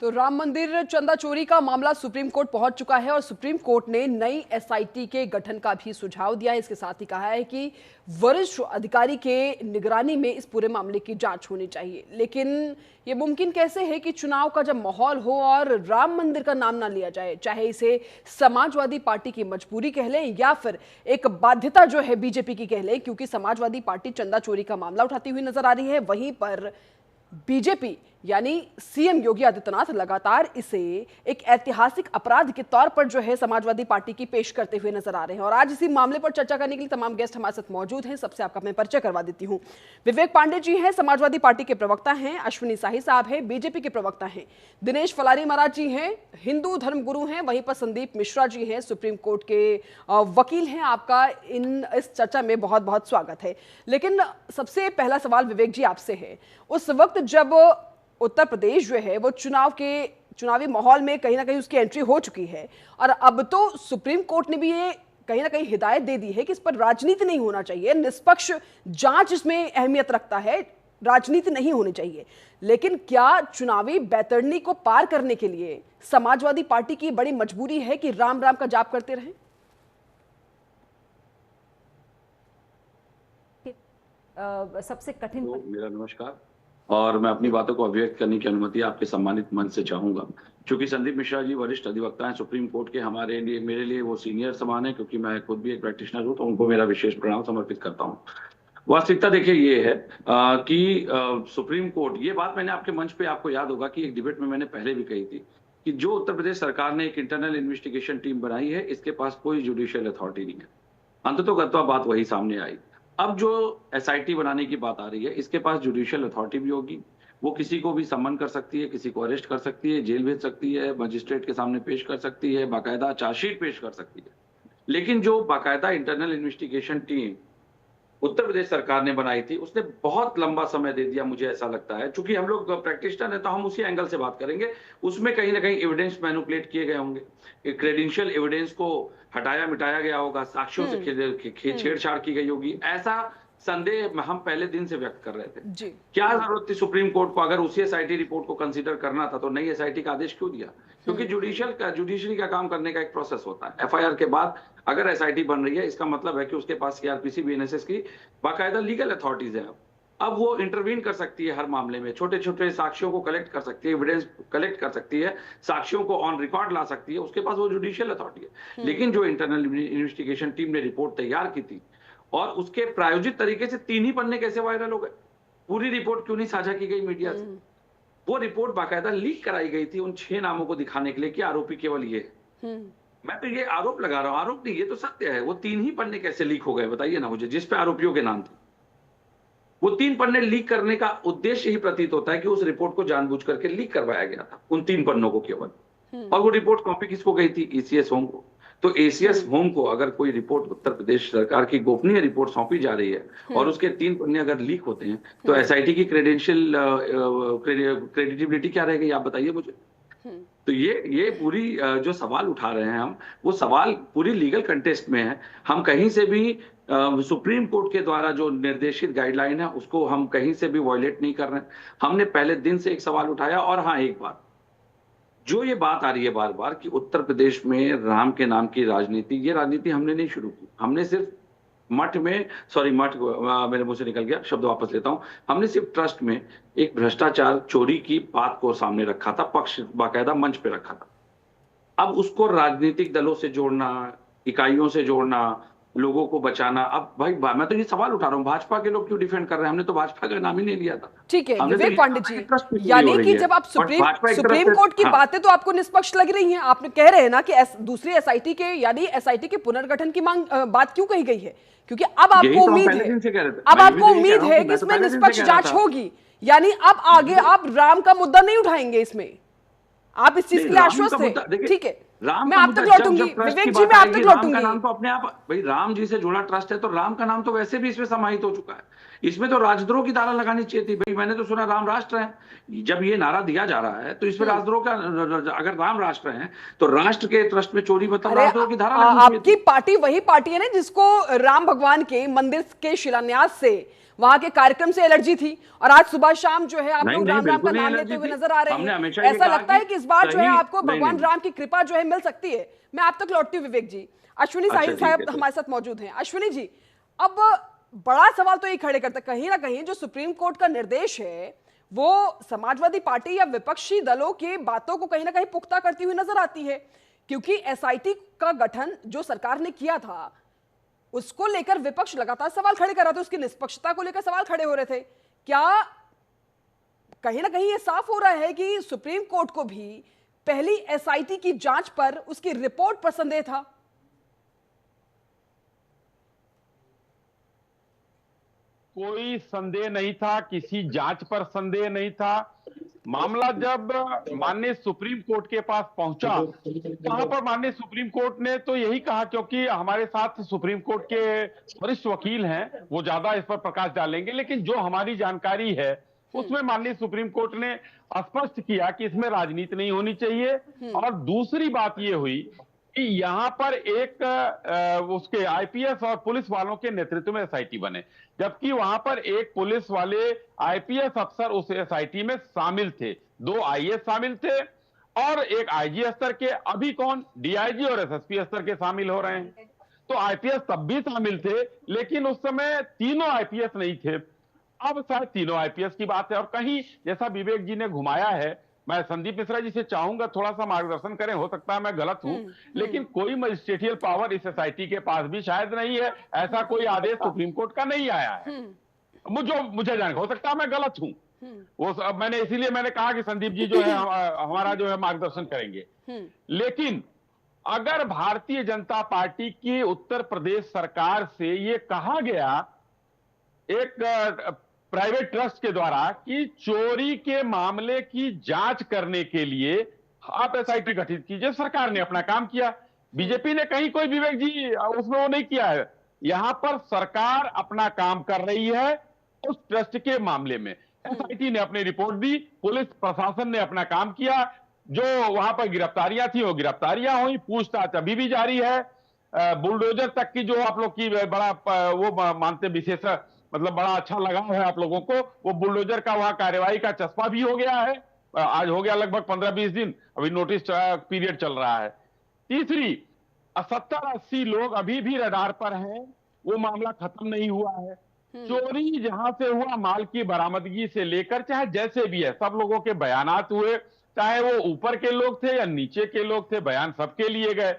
तो राम मंदिर चंदा चोरी का मामला सुप्रीम कोर्ट पहुंच चुका है और सुप्रीम कोर्ट ने नई एसआईटी के गठन का भी सुझाव दिया है। इसके साथ ही कहा है कि वरिष्ठ अधिकारी के निगरानी में इस पूरे मामले की जांच होनी चाहिए। लेकिन ये मुमकिन कैसे है कि चुनाव का जब माहौल हो और राम मंदिर का नाम ना लिया जाए, चाहे इसे समाजवादी पार्टी की मजबूरी कह लें या फिर एक बाध्यता जो है बीजेपी की कह लें, क्योंकि समाजवादी पार्टी चंदा चोरी का मामला उठाती हुई नजर आ रही है। वहीं पर बीजेपी यानी सीएम योगी आदित्यनाथ लगातार इसे एक ऐतिहासिक अपराध के तौर पर जो है समाजवादी पार्टी की पेश करते हुए नजर आ रहे हैं। और आज इसी मामले पर चर्चा करने के लिए तमाम गेस्ट हमारे साथ मौजूद हैं। सबसे आपका मैं परिचय करवा देती हूं। विवेक पांडे जी हैं, समाजवादी पार्टी के प्रवक्ता हैं। अश्विनी साही साहब हैं, बीजेपी के प्रवक्ता हैं। दिनेश फलारी महाराज जी हैं, हिंदू धर्मगुरु हैं। वहीं पर संदीप मिश्रा जी हैं, सुप्रीम कोर्ट के वकील हैं। आपका इस चर्चा में बहुत बहुत स्वागत है। लेकिन सबसे पहला सवाल विवेक जी आपसे है, उस वक्त जब उत्तर प्रदेश जो है वो चुनावी माहौल में कहीं ना कहीं उसकी एंट्री हो चुकी है और अब तो सुप्रीम कोर्ट ने भी ये कहीं ना कहीं हिदायत दे दी है कि इस पर राजनीति नहीं होना चाहिए, निष्पक्ष जांच इसमें अहमियत रखता है, राजनीति नहीं होनी चाहिए। लेकिन क्या चुनावी बैतरणी को पार करने के लिए समाजवादी पार्टी की बड़ी मजबूरी है कि राम राम का जाप करते रहें? सबसे कठिन मेरा नमस्कार और मैं अपनी बातों को अभिव्यक्त करने की अनुमति आपके सम्मानित मंच से चाहूंगा। क्योंकि संदीप मिश्रा जी वरिष्ठ अधिवक्ता हैं सुप्रीम कोर्ट के, हमारे लिए मेरे लिए वो सीनियर समान है, क्योंकि मैं खुद भी एक प्रैक्टिशनर हूं, तो उनको मेरा विशेष प्रणाम समर्पित करता हूं। वास्तविकता देखिए ये है कि सुप्रीम कोर्ट, ये बात मैंने आपके मंच पे, आपको याद होगा कि एक डिबेट में मैंने पहले भी कही थी कि जो उत्तर प्रदेश सरकार ने एक इंटरनल इन्वेस्टिगेशन टीम बनाई है, इसके पास कोई जुडिशियल अथॉरिटी नहीं है। अंततोगत्वा बात वही सामने आई। अब जो एसआईटी बनाने की बात आ रही है, इसके पास जुडिशियल अथॉरिटी भी होगी। वो किसी को भी समन कर सकती है, किसी को अरेस्ट कर सकती है, जेल भेज सकती है, मजिस्ट्रेट के सामने पेश कर सकती है, बाकायदा चार्जशीट पेश कर सकती है। लेकिन जो बाकायदा internal investigation team Uttar Pradesh सरकार ने बनाई थी, उसने बहुत लंबा समय दे दिया, मुझे ऐसा लगता है। चूंकि हम लोग प्रैक्टिशनर हैं तो हम उसी एंगल से बात करेंगे। उसमें कहीं ना कहीं एविडेंस मैनिपुलेट किए गए होंगे, क्रेडेंशियल एविडेंस को हटाया मिटाया गया होगा, साक्ष्यों से छेड़छाड़ की गई होगी, ऐसा संदेह हम पहले दिन से व्यक्त कर रहे थे। जी। क्या जरूरत थी सुप्रीम कोर्ट को, अगर उसी एसआईटी रिपोर्ट को कंसीडर करना था तो नई एसआईटी का आदेश क्यों दिया? क्योंकि जुडिशरी का काम करने का एक प्रोसेस होता है। एफआईआर के बाद अगर एसआईटी बन रही है, इसका मतलब है कि उसके पास सीआरपीसी बीएनएसएस की बाकायदा लीगल अथॉरिटीज है। अब वो इंटरवीन कर सकती है हर मामले में, छोटे छोटे साक्ष्यों को कलेक्ट कर सकती है, एविडेंस कलेक्ट कर सकती है, साक्ष्यों को ऑन रिकॉर्ड ला सकती है, उसके पास वो जुडिशियल अथॉरिटी है। लेकिन जो इंटरनल इन्वेस्टिगेशन टीम ने रिपोर्ट तैयार की थी और उसके प्रायोजित तरीके से 3 ही पन्ने कैसे वायरल हो गए? पूरी रिपोर्ट क्यों नहीं साझा की गई मीडिया से? वो रिपोर्ट बाकायदा लीक कराई गई थी उन 6 नामों को दिखाने के लिए कि आरोपी केवल ये है। मैं तो ये आरोप लगा रहा हूं, आरोप नहीं, ये तो सत्य है। वो 3 ही पन्ने कैसे लीक हो गए बताइए ना मुझे, जिस पे आरोपियों के नाम थे। वो 3 पन्ने लीक करने का उद्देश्य ही प्रतीत होता है कि उस रिपोर्ट को जानबूझ करके लीक करवाया गया था, उन 3 पन्नों को केवल। और वो रिपोर्ट कॉपी किसको गई थी? एसीएस होम को। तो एसीएस होम को अगर कोई रिपोर्ट उत्तर प्रदेश सरकार की गोपनीय रिपोर्ट सौंपी जा रही है और उसके 3 पन्ने अगर लीक होते हैं, तो एसआईटी की क्रेडिटिबिलिटी क्या रहेगी, आप बताइए मुझे। तो ये पूरी जो सवाल उठा रहे हैं हम, वो सवाल पूरी लीगल कंटेस्ट में है। हम कहीं से भी सुप्रीम कोर्ट के द्वारा जो निर्देशित गाइडलाइन है उसको हम कहीं से भी वायलेट नहीं कर रहे हैं। हमने पहले दिन से एक सवाल उठाया। और हाँ, एक बात जो ये बात आ रही है बार बार कि उत्तर प्रदेश में राम के नाम की राजनीति, ये राजनीति हमने नहीं शुरू की। हमने सिर्फ मठ मेरे मुंह से निकल गया, शब्द वापस लेता हूं। हमने सिर्फ ट्रस्ट में एक भ्रष्टाचार चोरी की बात को सामने रखा था, पक्ष बाकायदा मंच पे रखा था। अब उसको राजनीतिक दलों से जोड़ना, इकाइयों से जोड़ना, लोगों को बचाना। अब भाई मैं तो ये सवाल उठा रहा हूँ, भाजपा के लोग क्यों डिफेंड कर रहे हैं? हमने तो भाजपा का नाम ही नहीं लिया था। ठीक है हमने विवेक तो पांडे जी, यानी कि जब आप सुप्रीम कोर्ट की बातें तो आपको निष्पक्ष लग रही हैं, आपने कह रहे हैं ना कि दूसरी एसआईटी के यानी एसआईटी के पुनर्गठन की मांग बात क्यों कही गई है? क्योंकि अब आपको उम्मीद है, अब आपको उम्मीद है कि इसमें निष्पक्ष जांच होगी, यानी अब आगे आप राम का मुद्दा नहीं उठाएंगे इसमें, आप इस चीज के लिए आश्वस्त हैं? ठीक है, मैं आप तक लौटूंगी विवेक जी, मैं आप तक लौटूंगी। नाम तो अपने आप भाई राम जी से जुड़ा ट्रस्ट है, तो राम का नाम तो वैसे भी इसमें समाहित हो चुका है। इसमें तो राजद्रोह की धारा लगानी चाहिए थी भाई। मैंने तो सुना राम राष्ट्र है, जब ये नारा दिया जा रहा है तो इसमें राजद्रोह का, अगर राम राष्ट्र है तो राष्ट्र के ट्रस्ट में चोरी मतलब अरे राजद्रोह की धारा लगनी चाहिए आपकी थी। पार्टी वही पार्टी है ना जिसको राम भगवान के मंदिर के शिलान्यास से, वहां के कार्यक्रम से एलर्जी थी, और आज सुबह शाम जो है आप नहीं लोग नहीं, राम राम का बिल्कुल नहीं नाम लेते एलर्जी हुए थी। नजर आ रहे हमने हैं। हमेशा ये ऐसा कहा लगता है कि कि इस बार जो है सही, आपको नहीं, भगवान नहीं, राम की कृपा जो है मिल सकती है। मैं आप तक लौटती हूँ विवेक जी। अश्विनी अच्छा, साहिल ठीक है, साहब तो। हमारे साथ मौजूद हैं। अश्विनी जी, अब बड़ा सवाल तो ये खड़े करता है, कहीं ना कहीं जो सुप्रीम कोर्ट का निर्देश है वो समाजवादी पार्टी या विपक्षी दलों की बातों को कहीं ना कहीं पुख्ता करती हुई नजर आती है, क्योंकि एसआईटी का गठन जो सरकार ने किया था उसको लेकर विपक्ष लगातार सवाल खड़े कर रहा था, उसकी निष्पक्षता को लेकर सवाल खड़े हो रहे थे। क्या कहीं ना कहीं ये साफ हो रहा है कि सुप्रीम कोर्ट को भी पहली एसआईटी की जांच पर उसकी रिपोर्ट पर संदेह था? कोई संदेह नहीं था, किसी जांच पर संदेह नहीं था। मामला जब माननीय सुप्रीम कोर्ट के पास पहुंचा, वहां पर माननीय सुप्रीम कोर्ट ने तो यही कहा, क्योंकि हमारे साथ सुप्रीम कोर्ट के वरिष्ठ वकील हैं, वो ज्यादा इस पर प्रकाश डालेंगे, लेकिन जो हमारी जानकारी है उसमें माननीय सुप्रीम कोर्ट ने स्पष्ट किया कि इसमें राजनीति नहीं होनी चाहिए। और दूसरी बात ये हुई कि यहां पर एक उसके आईपीएस और पुलिस वालों के नेतृत्व में एसआईटी बने, जबकि वहां पर एक पुलिस वाले आईपीएस अफसर उस एसआईटी में शामिल थे, 2 आईएएस शामिल थे और एक आईजी स्तर के, अभी कौन डीआईजी और एसएसपी स्तर के शामिल हो रहे हैं। तो आईपीएस तब भी शामिल थे, लेकिन उस समय तीनों आईपीएस नहीं थे। अब शायद तीनों आईपीएस की बात है। और कहीं जैसा विवेक जी ने घुमाया है, मैं संदीप मिश्रा जी से चाहूंगा थोड़ा सा मार्गदर्शन करें, हो सकता है मैं गलत हूं, लेकिन कोई मजिस्ट्रेटियल पावर इस एसआईटी के पास भी शायद नहीं है। ऐसा कोई आदेश सुप्रीम कोर्ट का नहीं आया है, मुझे जान, हो सकता है मैं गलत हूं। वो मैंने इसीलिए मैंने कहा कि संदीप जी जो है हमारा जो है मार्गदर्शन करेंगे। लेकिन अगर भारतीय जनता पार्टी की उत्तर प्रदेश सरकार से ये कहा गया एक प्राइवेट ट्रस्ट के द्वारा कि चोरी के मामले की जांच करने के लिए आप एसआईटी गठित कीजिए, सरकार ने अपना काम किया। बीजेपी ने कहीं कोई, विवेक जी, उसमें वो नहीं किया है। यहां पर सरकार अपना काम कर रही है उस ट्रस्ट के मामले में। एसआईटी ने अपनी रिपोर्ट दी, पुलिस प्रशासन ने अपना काम किया, जो वहां पर गिरफ्तारियां थी वो गिरफ्तारियां हुई, पूछताछ अभी भी जारी है। बुलडोजर तक की जो आप लोग की बड़ा वो मानते विशेष, मतलब बड़ा अच्छा लगा है आप लोगों को, वो बुलडोजर का वहां कार्यवाही का चस्पा भी हो गया है। आज हो गया लगभग 15-20 दिन, अभी नोटिस पीरियड चल रहा है। तीसरी, 70-80 लोग अभी भी रडार पर हैं, वो मामला खत्म नहीं हुआ है। चोरी जहां से हुआ, माल की बरामदगी से लेकर चाहे जैसे भी है, सब लोगों के बयानात हुए, चाहे वो ऊपर के लोग थे या नीचे के लोग थे, बयान सबके लिए गए।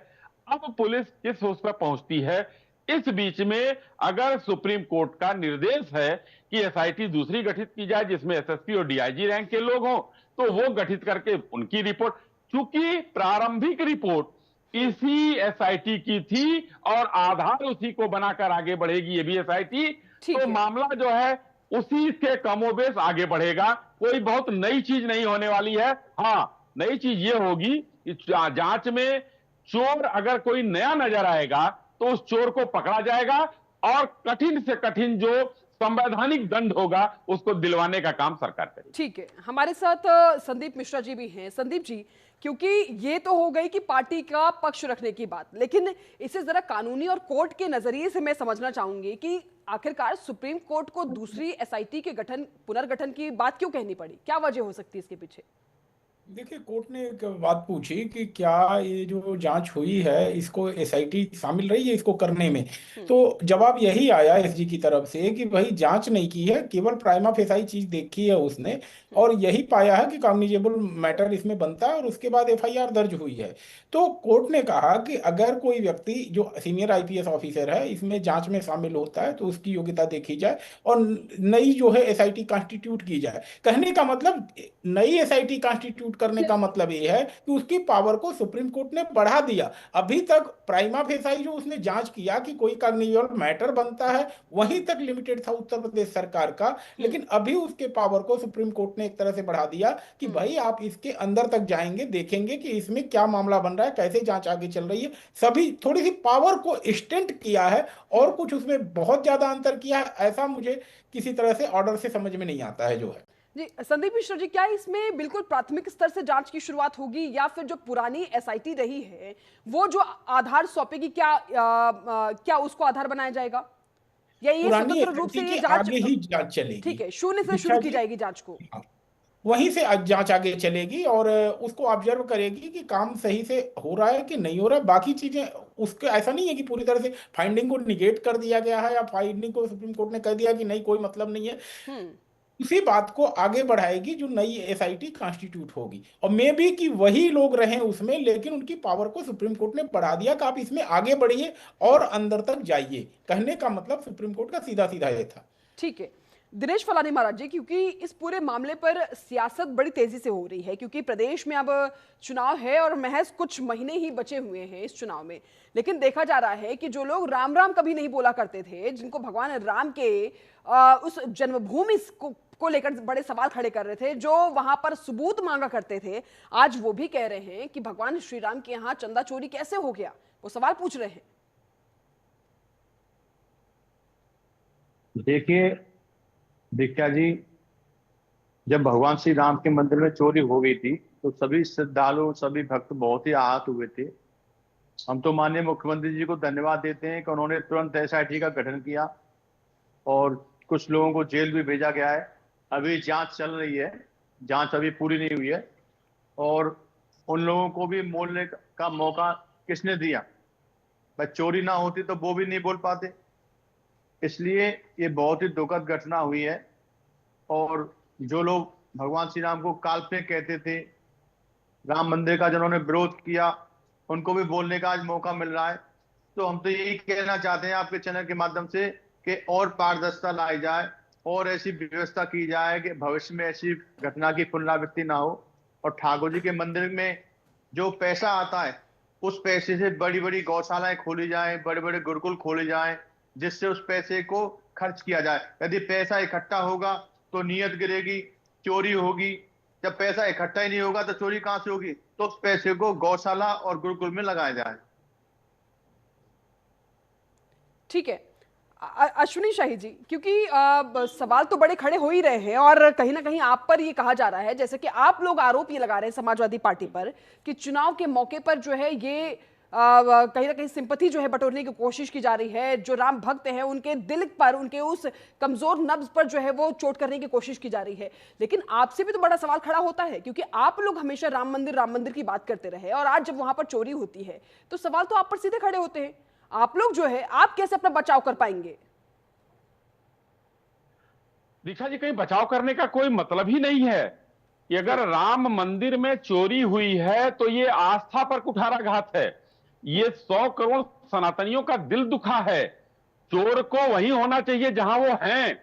अब पुलिस किस उस पर पहुंचती है? इस बीच में अगर सुप्रीम कोर्ट का निर्देश है कि एसआईटी दूसरी गठित की जाए जिसमें एसएसपी और डीआईजी रैंक के लोग हों, तो वो गठित करके उनकी रिपोर्ट, चूंकि प्रारंभिक रिपोर्ट इसी एसआईटी की थी और आधार उसी को बनाकर आगे बढ़ेगी ये भी एसआईटी, तो मामला जो है उसी के कमोबेश आगे बढ़ेगा। कोई बहुत नई चीज नहीं होने वाली है। हाँ, नई चीज ये होगी कि जांच में चोर अगर कोई नया नजर आएगा तो उस चोर को पकड़ा जाएगा और कठिन से कठिन जो संवैधानिक दंड होगा उसको दिलवाने का काम सरकार करेगी। ठीक है, हमारे साथ संदीप मिश्रा जी भी हैं। संदीप जी, क्योंकि ये तो हो गई कि पार्टी का पक्ष रखने की बात, लेकिन इसे जरा कानूनी और कोर्ट के नजरिए से मैं समझना चाहूंगी कि आखिरकार सुप्रीम कोर्ट को दूसरी एसआईटी के पुनर्गठन की बात क्यों कहनी पड़ी? क्या वजह हो सकती है इसके पीछे? देखिए, कोर्ट ने एक बात पूछी कि क्या ये जो जांच हुई है इसको एसआईटी शामिल रही है इसको करने में। तो जवाब यही आया एसजी की तरफ से कि भाई जांच नहीं की है, केवल प्राइमा फेसाई चीज देखी है उसने और यही पाया है कि कॉग्निजेबल मैटर इसमें बनता है और उसके बाद एफआईआर दर्ज हुई है। तो कोर्ट ने कहा कि अगर कोई व्यक्ति जो सीनियर आईपीएस ऑफिसर है इसमें जांच में शामिल होता है तो उसकी योग्यता देखी जाए और नई जो है एसआईटी कॉन्स्टिट्यूट की जाए। कहने का मतलब नई एसआईटी कॉन्स्टिट्यूट कॉन्स्टिट्यूट करने का मतलब ये है कि उसकी पावर को सुप्रीम कोर्ट ने बढ़ा दिया। अभी तक प्राइमा फेसाई जो उसने जांच किया कि कोई कॉग्निजेबल मैटर बनता है, वहीं तक लिमिटेड था उत्तर प्रदेश सरकार का। लेकिन अभी उसके पावर को सुप्रीम कोर्ट ने एक तरह से बढ़ा दिया कि भाई आप इसके अंदर तक जाएंगे, देखेंगे कि इसमें क्या मामला बन रहा है, कैसे जांच आगे चल रही है। सभी थोड़ी सी पावर को एक्सटेंड किया है और कुछ उसमें बहुत ज्यादा अंतर किया है, ऐसा मुझे किसी तरह से ऑर्डर से समझ में नहीं आता है जो है। जी संदीप मिश्रा जी, क्या इसमें बिल्कुल प्राथमिक स्तर से जांच की शुरुआत होगी या फिर जो पुरानी एसआईटी रही है वो जो आधार सौंपेगी, क्या उसको आधार बनाया जाएगा, या ये पुरानी स्वतंत्र रूप एसआईटी से ये के जांच? आगे ही जांच चलेगी। ठीक है, शून्य से दीक्षा शुरू की जी, जाएगी जांच को। हाँ, वहीं से जांच आगे चलेगी और उसको ऑब्जर्व करेगी कि काम सही से हो रहा है कि नहीं हो रहा है। बाकी चीजें उसके ऐसा नहीं है कि पूरी तरह से फाइंडिंग को निगेट कर दिया गया है या फाइंडिंग को सुप्रीम कोर्ट ने कह दिया कि नहीं कोई मतलब नहीं है। हम्म। उसी बात को आगे बढ़ाएगी जो नई एसआईटी कॉन्स्टिट्यूट होगी। और मे बी कि वही लोग रहें उसमें, लेकिन उनकी पावर को सुप्रीम कोर्ट ने बढ़ा दिया कि आप इसमें आगे बढ़िए और अंदर तक जाइए। कहने का मतलब सुप्रीम कोर्ट का सीधा सीधा ये था। ठीक है दिनेश फलानी महाराज जी, क्योंकि इस पूरे मामले पर सियासत बड़ी तेजी से हो रही है, क्योंकि प्रदेश में अब चुनाव है और महज कुछ महीने ही बचे हुए हैं इस चुनाव में। लेकिन देखा जा रहा है कि जो लोग राम राम कभी नहीं बोला करते थे, जिनको भगवान राम के उस जन्मभूमि को लेकर बड़े सवाल खड़े कर रहे थे, जो वहां पर सबूत मांगा करते थे, आज वो भी कह रहे हैं कि भगवान श्री राम के यहाँ चंदा चोरी कैसे हो गया, वो सवाल पूछ रहे हैं। देखिए दीक्षा जी, जब भगवान श्री राम के मंदिर में चोरी हो गई थी तो सभी श्रद्धालु, सभी भक्त बहुत ही आहत हुए थे। हम तो माननीय मुख्यमंत्री जी को धन्यवाद देते हैं कि उन्होंने तुरंत एसआईटी का गठन किया और कुछ लोगों को जेल भी भेजा गया है। अभी जांच चल रही है, जांच अभी पूरी नहीं हुई है और उन लोगों को भी बोलने का मौका किसने दिया? भाई चोरी ना होती तो वो भी नहीं बोल पाते। इसलिए ये बहुत ही दुखद घटना हुई है और जो लोग भगवान श्री राम को काल्पनिक कहते थे, राम मंदिर का जिन्होंने विरोध किया, उनको भी बोलने का आज मौका मिल रहा है। तो हम तो यही कहना चाहते हैं आपके चैनल के माध्यम से कि और पारदर्शिता लाई जाए और ऐसी व्यवस्था की जाए कि भविष्य में ऐसी घटना की पुनरावृत्ति ना हो। और ठाकुर जी के मंदिर में जो पैसा आता है उस पैसे से बड़ी बड़ी गौशालाएं खोली जाएं, बड़े बड़े गुरुकुल खोले जाएं, जिससे उस पैसे को खर्च किया जाए। यदि पैसा इकट्ठा होगा तो नीयत गिरेगी, चोरी होगी। जब पैसा इकट्ठा ही नहीं होगा तो चोरी कहां से होगी? तो उस पैसे को गौशाला और गुरुकुल में लगाया जाए। ठीक है अश्विनी शाही जी, क्योंकि सवाल तो बड़े खड़े हो ही रहे हैं और कहीं ना कहीं आप पर ये कहा जा रहा है, जैसे कि आप लोग आरोप ये लगा रहे हैं समाजवादी पार्टी पर कि चुनाव के मौके पर जो है ये कहीं ना कहीं सिंपैथी जो है बटोरने की कोशिश की जा रही है, जो राम भक्त हैं उनके दिल पर, उनके उस कमजोर नब्ज पर जो है वो चोट करने की कोशिश की जा रही है। लेकिन आपसे भी तो बड़ा सवाल खड़ा होता है, क्योंकि आप लोग हमेशा राम मंदिर की बात करते रहे और आज जब वहां पर चोरी होती है तो सवाल तो आप पर सीधे खड़े होते हैं। आप लोग जो है आप कैसे अपना बचाव कर पाएंगे? दीक्षा जी, कहीं बचाव करने का कोई मतलब ही नहीं है कि अगर राम मंदिर में चोरी हुई है तो ये आस्था पर कुठाराघात है, ये 100 करोड़ सनातनियों का दिल दुखा है। चोर को वही होना चाहिए जहां वो हैं।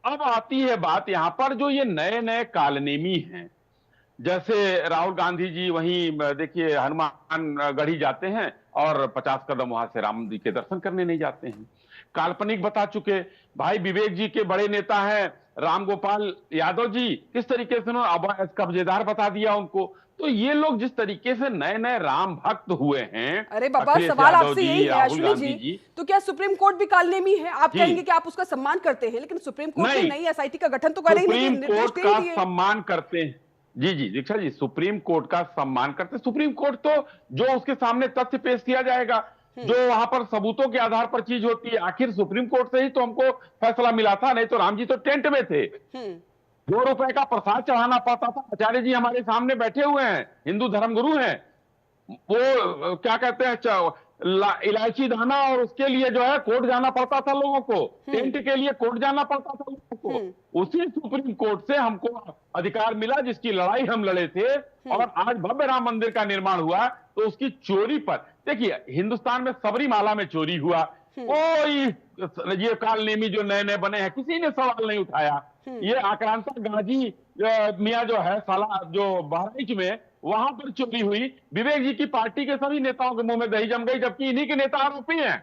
अब आती है बात यहां पर, जो ये नए नए कालनेमी हैं, जैसे राहुल गांधी जी वहीं देखिए हनुमान गढ़ी जाते हैं और 50 कदम वहां से राम जी के दर्शन करने नहीं जाते हैं। काल्पनिक बता चुके भाई विवेक जी के बड़े नेता हैं राम गोपाल यादव जी, किस तरीके से उन्होंने अवैध कब्जेदार बता दिया उनको। तो ये लोग जिस तरीके से नए नए राम भक्त हुए हैं, अरे बाबा अखिलेश सवाल यादव आपसे जी, यही है राहुल अश्विनी गांधी जी, जी, तो क्या सुप्रीम कोर्ट भी कालनेमी है? आप जी। कहेंगे कि आप उसका सम्मान करते हैं, लेकिन सुप्रीम कोर्ट ने नहीं, नई एसआईटी का गठन तो करेंगे, सुप्रीम निर्देश कोर्ट दे का ही दिए। सम्मान करते हैं। जी जी दीक्षा जी, सुप्रीम कोर्ट का सम्मान करते हैं। सुप्रीम कोर्ट तो जो उसके सामने तथ्य पेश किया जाएगा, जो वहां पर सबूतों के आधार पर चीज होती है, आखिर सुप्रीम कोर्ट से ही तो हमको फैसला मिला था, नहीं तो राम जी तो टेंट में थे। 2 रुपए का प्रसाद चढ़ाना पड़ता था। आचार्य जी हमारे सामने बैठे हुए हैं, हिंदू धर्मगुरु हैं, वो क्या कहते हैं इलायची दाना, और उसके लिए जो है कोर्ट जाना पड़ता था लोगों को, टेंट के लिए कोर्ट जाना पड़ता था लोगों को। उसी सुप्रीम कोर्ट से हमको अधिकार मिला जिसकी लड़ाई हम लड़े थे, और आज भव्य राम मंदिर का निर्माण हुआ। तो उसकी चोरी पर देखिए, हिंदुस्तान में सबरीमाला में चोरी हुआ, कोई ये कालनेमी जो नए नए बने हैं किसी ने सवाल नहीं उठाया। ये आक्रांता गाजी मियाँ जो है साला जो बहराइच में, वहां पर चोरी हुई, विवेक जी की पार्टी के सभी नेताओं के मुंह में दही जम गई, जबकि इन्हीं के नेता आरोपी हैं।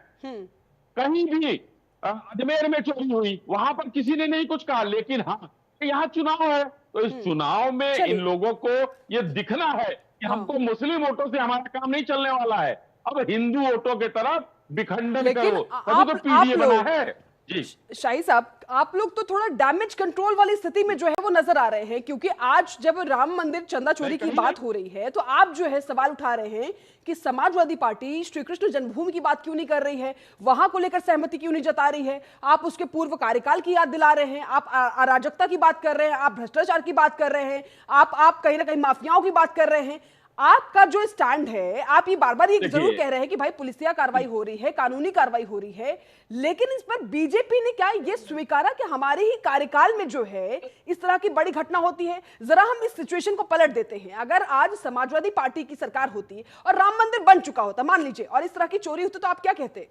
कहीं भी अजमेर में चोरी हुई, वहां पर किसी ने नहीं कुछ कहा, लेकिन हाँ यहाँ चुनाव है, तो इस चुनाव में इन चलिए। लोगों को ये दिखना है कि हाँ। हमको मुस्लिम वोटों से हमारा काम नहीं चलने वाला है, अब हिंदू वोटों की तरफ विखंडन लेकिन करो, तभी आप तो पीडीए बना लोग, है जी। शाही साहब, आप लोग तो थोड़ा डैमेज कंट्रोल वाली स्थिति में जो है वो नजर आ रहे हैं, क्योंकि आज जब राम मंदिर चंदा चोरी की बात हो रही है तो आप जो है सवाल उठा रहे हैं कि समाजवादी पार्टी श्री कृष्ण जन्मभूमि की बात क्यों नहीं कर रही है, वहां को लेकर सहमति क्यों नहीं जता रही है। आप उसके पूर्व कार्यकाल की याद दिला रहे हैं, आप अराजकता की बात कर रहे हैं, आप भ्रष्टाचार की बात कर रहे हैं, आप कहीं ना कहीं माफियाओं की बात कर रहे हैं। आपका जो स्टैंड है, आप ये बार बार ये जरूर कह रहे हैं कि भाई पुलिसिया कार्रवाई हो रही है, कानूनी कार्रवाई हो रही है, लेकिन इस पर बीजेपी ने क्या ये स्वीकारा कि हमारे ही कार्यकाल में जो है इस तरह की बड़ी घटना होती है। जरा हम इस सिचुएशन को पलट देते हैं। अगर आज समाजवादी पार्टी की सरकार होती और राम मंदिर बन चुका होता मान लीजिए, और इस तरह की चोरी होती, तो आप क्या कहते?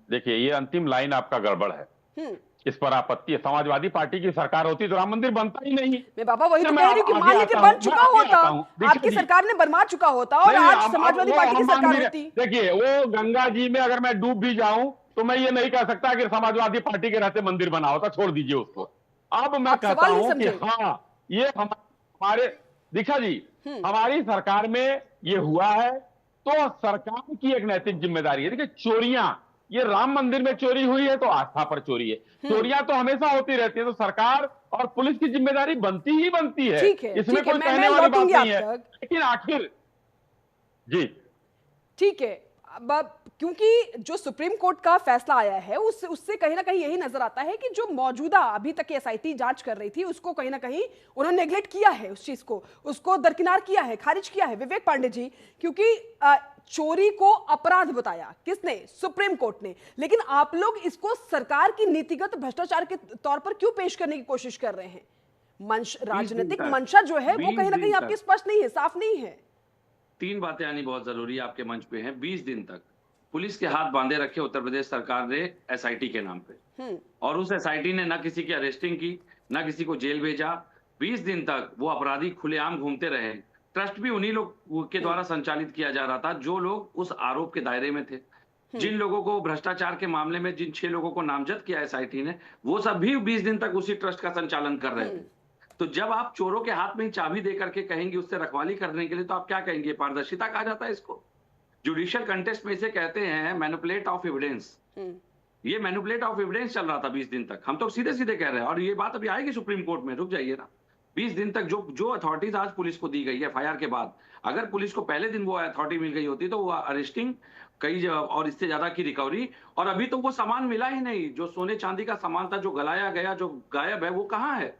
देखिए, ये अंतिम लाइन आपका गड़बड़ है, इस पर आपत्ति है। समाजवादी पार्टी की सरकार होती तो राम मंदिर बनता ही नहीं। मैं बाबा वही तो कह रही हूं कि मान लीजिए बन चुका होता, आपकी सरकार ने बनवा चुका होता और आज समाजवादी पार्टी की सरकार होती। देखिए, वो गंगा जी में अगर मैं डूब भी जाऊं तो मैं ये नहीं कह सकता कि समाजवादी पार्टी के रहते मंदिर बना होता, छोड़ दीजिए उसको। अब मैं कहता हूं कि हाँ, ये हमारे दीक्षा जी, हमारी सरकार में ये हुआ है, तो सरकार की एक नैतिक जिम्मेदारी है। देखिए, चोरियां, ये राम मंदिर में चोरी हुई है तो आस्था पर चोरी है, चोरियां तो हमेशा होती रहती है, तो सरकार और पुलिस की जिम्मेदारी बनती ही बनती है, इसमें कोई कहने वाली बात नहीं है। लेकिन आखिर जी ठीक है, अब क्योंकि जो सुप्रीम कोर्ट का फैसला आया है उससे कहीं ना कहीं यही नजर आता है कि जो मौजूदा अभी तक एसआईटी जांच कर रही थी उसको कहीं ना कहीं उन्होंने नेग्लेक्ट किया है, उस चीज को उसको दरकिनार किया है, खारिज किया है। विवेक पांडे जी, क्योंकि चोरी को अपराध बताया किसने? सुप्रीम कोर्ट ने, लेकिन आप लोग इसको सरकार की नीतिगत भ्रष्टाचार के तौर पर क्यों पेश करने की कोशिश कर रहे हैं? राजनीतिक मंशा जो है वो कहीं ना कहीं आपकी स्पष्ट नहीं है, साफ नहीं है। तीन बातें आनी बहुत जरूरी है आपके मंच पे हैं। 20 दिन तक पुलिस के हाथ बांधे रखे उत्तर प्रदेश सरकार ने एसआईटी के नाम पे, और उस एसआईटी ने ना किसी की अरेस्टिंग की, ना किसी को जेल भेजा। 20 दिन तक वो अपराधी खुलेआम घूमते रहे। ट्रस्ट भी उन्हीं लोग के द्वारा संचालित किया जा रहा था जो लोग उस आरोप के दायरे में थे। जिन लोगों को भ्रष्टाचार के मामले में जिन 6 लोगों को नामजद किया एसआईटी ने, वो सब भी 20 दिन तक उसी ट्रस्ट का संचालन कर रहे थे। तो जब आप चोरों के हाथ में ही चाबी दे करके कहेंगे उससे रखवाली करने के लिए, तो आप क्या कहेंगे? पारदर्शिता कहा जाता है इसको। जुडिशियल कंटेस्ट में इसे कहते हैं मैनिपुलेट ऑफ एविडेंस। ये मैनिपुलेट ऑफ एविडेंस चल रहा था 20 दिन तक। हम तो सीधे सीधे कह रहे हैं, और ये बात अभी आएगी सुप्रीम कोर्ट में, रुक जाइए ना। 20 दिन तक जो अथॉरिटीज आज पुलिस को दी गई है एफआईआर के बाद, अगर पुलिस को पहले दिन वो अथॉरिटी मिल गई होती तो वो अरेस्टिंग कई और इससे ज्यादा की रिकवरी, और अभी तो वो सामान मिला ही नहीं। जो सोने चांदी का सामान था, जो गलाया गया, जो गायब है, वो कहाँ है?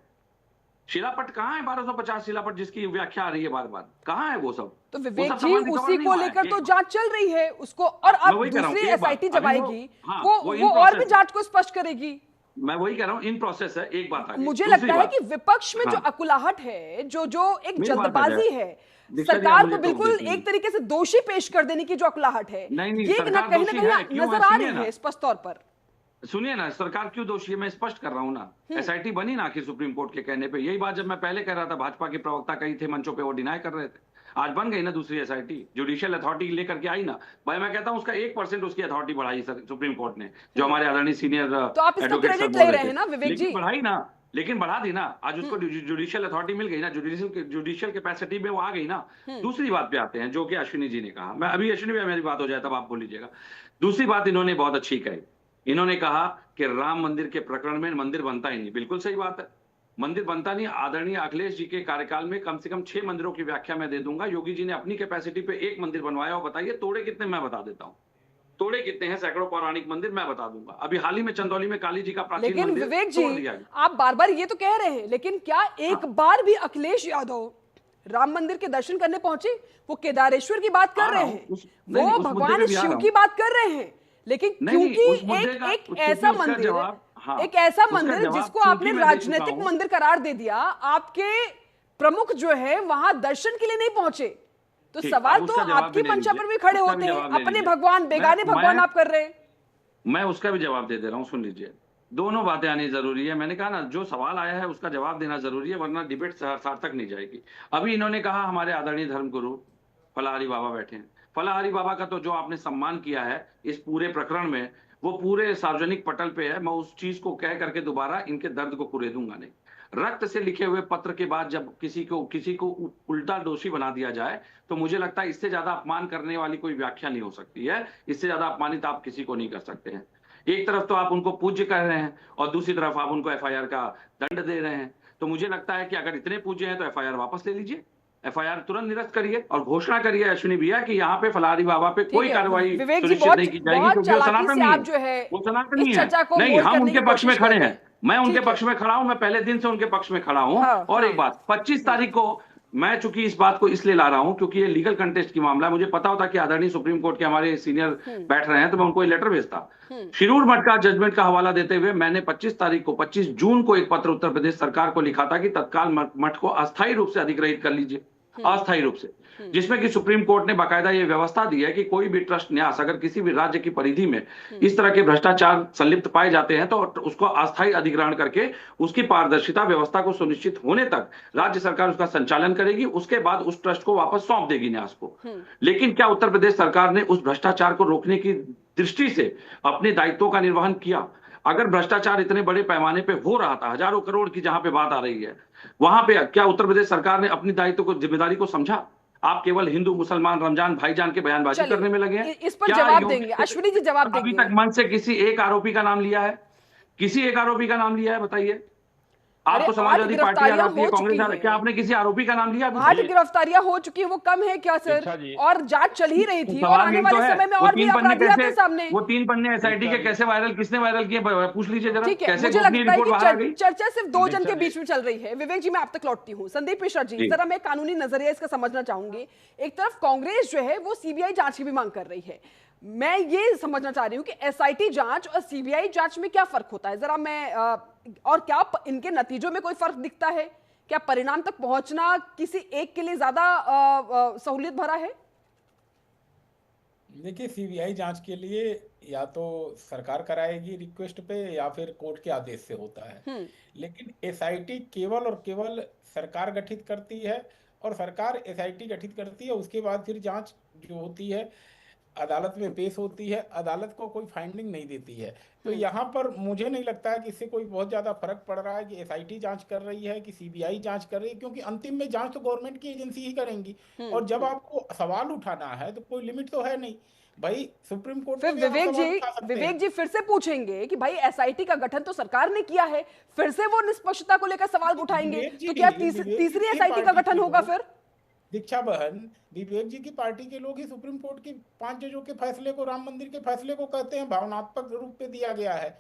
शिलापट कहाँ है? 1250 शिलापट जिसकी व्याख्या आ रही है बार बार, कहाँ है वो सब? तो विवेक जी, उसी को लेकर तो जांच चल रही है उसको, और अब दूसरी एसआईटी जब आएगी वो और भी जांच को स्पष्ट करेगी। मैं वही कह रहा हूँ, इन प्रोसेस है। एक बात आगे, मुझे लगता है कि विपक्ष में जो अकुलाहट है, जो एक जल्दबाजी है, सरकार को बिल्कुल एक तरीके से दोषी पेश कर देने की जो अकुलाहट है, ये कहीं ना कहीं नजर आ रही है स्पष्ट तौर पर। सुनिए ना, सरकार क्यों दोषी है, मैं स्पष्ट कर रहा हूँ ना। एसआईटी बनी ना आखिर सुप्रीम कोर्ट के कहने पे। यही बात जब मैं पहले कह रहा था, भाजपा के प्रवक्ता कई थे मंचों पे, वो डिनाई कर रहे थे। आज बन गई ना दूसरी एसआईटी, जुडिशियल अथॉरिटी लेकर के आई ना। भाई मैं कहता हूँ उसका 1% उसकी अथॉरिटी बढ़ाई सुप्रीम कोर्ट ने, जो हमारे आदरणीय सीनियर तो आप इसको क्रेडिट ले रहे हैं ना विवेक जी? बढ़ाई ना, लेकिन बढ़ा दी ना। आज उसको जुडिशियल अथॉरिटी मिल गई ना, जुडिशियल कैपेसिटी में वो आ गई ना। दूसरी बात पे आते हैं, जो कि अश्विनी जी ने कहा। मैं अभी अश्विनी भाई मेरी बात हो जाए तब आप बोल लीजिएगा। दूसरी बात इन्होंने बहुत अच्छी कही। इन्होंने कहा कि राम मंदिर के प्रकरण में मंदिर बनता ही नहीं। बिल्कुल सही बात है, मंदिर बनता नहीं। आदरणीय अखिलेश जी के कार्यकाल में कम से कम 6 मंदिरों की व्याख्या मैं दे दूंगा। योगी जी ने अपनी कैपेसिटी पे 1 मंदिर बनवाया, और बताइए तोड़े कितने? मैं बता देता हूँ तोड़े कितने हैं। सैकड़ों पौराणिक मंदिर मैं बता दूंगा। अभी हाल ही में चंदौली में काली जी का प्राचीन लेकिन मंदिर विवेक जी, आप बार बार ये तो कह रहे हैं, लेकिन क्या एक बार भी अखिलेश यादव राम मंदिर के दर्शन करने पहुंचे? वो केदारेश्वर की बात कर रहे हैं, वो भगवान शिव की बात कर रहे हैं, लेकिन क्योंकि एक ऐसा मंदिर जिसको आपने राजनीतिक मंदिर करार दे दिया, आपके प्रमुख जो है वहां दर्शन के लिए नहीं पहुंचे, तो सवाल तो आपकी मंशा पर भी खड़े होते हैं। अपने भगवान, बेगाने भगवान आप कर रहे हैं। मैं उसका भी जवाब दे दे रहा हूं, सुन लीजिए। दोनों बातें आनी जरूरी है। मैंने कहा ना, जो सवाल आया है उसका जवाब देना जरूरी है, वरना डिबेट सार्थक नहीं जाएगी। अभी इन्होंने कहा हमारे आदरणीय धर्मगुरु फलाहरी बाबा बैठे हैं। फलाहरी बाबा का तो जो आपने सम्मान किया है इस पूरे प्रकरण में, वो पूरे सार्वजनिक पटल पे है। मैं उस चीज को कह करके दोबारा इनके दर्द को कुरेदूंगा नहीं। रक्त से लिखे हुए पत्र के बाद जब किसी को उल्टा दोषी बना दिया जाए, तो मुझे लगता है इससे ज्यादा अपमान करने वाली कोई व्याख्या नहीं हो सकती है। इससे ज्यादा अपमानित आप किसी को नहीं कर सकते हैं। एक तरफ तो आप उनको पूज्य कह रहे हैं और दूसरी तरफ आप उनको एफआईआर का दंड दे रहे हैं। तो मुझे लगता है कि अगर इतने पूज्य हैं तो एफआईआर वापस ले लीजिए, एफआईआर तुरंत निरस्त करिए और घोषणा करिए अश्विनी भैया कि यहाँ पे फलाहरी बाबा पे कोई कार्रवाई विवेक जी, सुनिश्चित नहीं की जाएगी, बहुत क्योंकि वो चालाकी से सनातनी आप है। जो है वो सनातनी इस है। चर्चा को नहीं, मोड़ हम करने उनके की पक्ष में कोशिश कर खड़े रहे हैं। मैं उनके ठीक है। पक्ष में खड़ा हूं, मैं पहले दिन से उनके पक्ष में खड़ा हूं। हाँ, और हाँ। एक बात, 25 तारीख को मैं चूंकि इस बात को इसलिए ला रहा हूं क्योंकि ये लीगल कंटेस्ट की मामला है। मुझे पता होता कि आदरणीय सुप्रीम कोर्ट के हमारे सीनियर बैठ रहे हैं, तो मैं उनको लेटर भेजता। शिरूर मठ का जजमेंट का हवाला देते हुए मैंने 25 जून को एक पत्र उत्तर प्रदेश सरकार को लिखा था कि तत्काल मठ को अस्थायी रूप से अधिग्रहित कर लीजिए, अस्थायी रूप से, जिसमें कि सुप्रीम कोर्ट ने बाकायदा ये व्यवस्था दी है कि कोई भी ट्रस्ट न्यास अगर किसी भी राज्य की परिधि में इस तरह के भ्रष्टाचार संलिप्त पाए जाते हैं तो उसको अस्थायी अधिग्रहण करके उसकी पारदर्शिता व्यवस्था को सुनिश्चित होने तक राज्य सरकार उसका संचालन करेगी। उसके बाद उस ट्रस्ट को वापस सौंप देगी न्यास को। लेकिन क्या उत्तर प्रदेश सरकार ने उस भ्रष्टाचार को रोकने की दृष्टि से अपने दायित्वों का निर्वहन किया? अगर भ्रष्टाचार इतने बड़े पैमाने पे हो रहा था, हजारों करोड़ की जहां पे बात आ रही है, वहां पे क्या उत्तर प्रदेश सरकार ने अपनी दायित्व को, जिम्मेदारी को समझा? आप केवल हिंदू मुसलमान रमजान भाईजान के बयानबाजी करने में लगे हैं। इस पर क्या जवाब देंगे, अश्विनी जी जवाब अभी देंगे। तक मन से किसी एक आरोपी का नाम लिया है? किसी एक आरोपी का नाम लिया है? बताइए। आपको समाजवादी पार्टी याद आती है, कांग्रेस याद, क्या आपने किसी आरोपी का नाम लिया? 8 गिरफ्तारियां हो चुकी है, वो कम है क्या सर? और जांच चल ही रही थी और आने वाले समय में और भी अपराधी आते सामने। वो 3 पन्ने एसआईटी के कैसे वायरल, किसने वायरल किए, पूछ लीजिए जरा। ठीक है, कैसे मुझे गोपनीय लगता है रिपोर्ट बाहर आ कि गई? चर्चा सिर्फ 2 जन के बीच में चल रही है। विवेक जी, मैं आप तक लौटती हूँ। संदीप मिश्रा जी, जरा मैं कानूनी नजरिया इसका समझना चाहूंगी। एक तरफ कांग्रेस जो है वो सीबीआई जांच की भी मांग कर रही है। मैं ये समझना चाह रही हूँ कि एसआईटी जांच और सीबीआई जांच में क्या फर्क होता है, जरा मैं और क्या इनके नतीजों में कोई फर्क दिखता है? क्या परिणाम तक पहुंचना किसी एक के लिए ज्यादा सहूलियत भरा है? देखिए, सीबीआई जांच के लिए या तो सरकार कराएगी रिक्वेस्ट पे या फिर कोर्ट के आदेश से होता है। लेकिन एसआईटी केवल और केवल सरकार गठित करती है और सरकार एसआईटी गठित करती है। उसके बाद फिर जांच जो होती है अदालत में पेश होती है, अदालत को कोई फाइंडिंग नहीं देती है। तो यहाँ पर मुझे नहीं लगता है कि इससे कोई बहुत ज्यादा फर्क पड़ रहा है कि एसआईटी जांच कर रही है कि सीबीआई जांच कर रही है, क्योंकि अंतिम में जांच तो गवर्नमेंट की एजेंसी ही करेंगी। और जब आपको सवाल उठाना है तो कोई लिमिट तो है नहीं भाई। सुप्रीम कोर्ट फिर विवेक जी फिर से पूछेंगे कि भाई एसआईटी का गठन तो सरकार ने किया है, फिर से वो निष्पक्षता को लेकर सवाल उठाएंगे, तो क्या तीसरी एसआईटी का गठन होगा? फिर दीक्षा बहन, विवेक जी की पार्टी के लोग ही सुप्रीम कोर्ट के 5 जजों के फैसले को, राम मंदिर के फैसले को कहते हैं भावनात्मक रूप पे दिया गया है।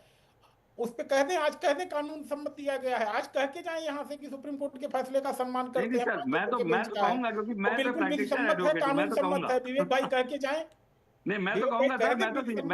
उस पे कहते हैं, आज कहते हैं कानून सम्मत दिया गया है। आज कह के जाए यहाँ से कि सुप्रीम कोर्ट के फैसले का सम्मान करते हैं। मैं तो कहूंगा, क्योंकि मैं तो सम्मत है, कानून सम्मत है। विवेक भाई कह के जाए। नहीं, मैं तो कहूंगा सर, मैं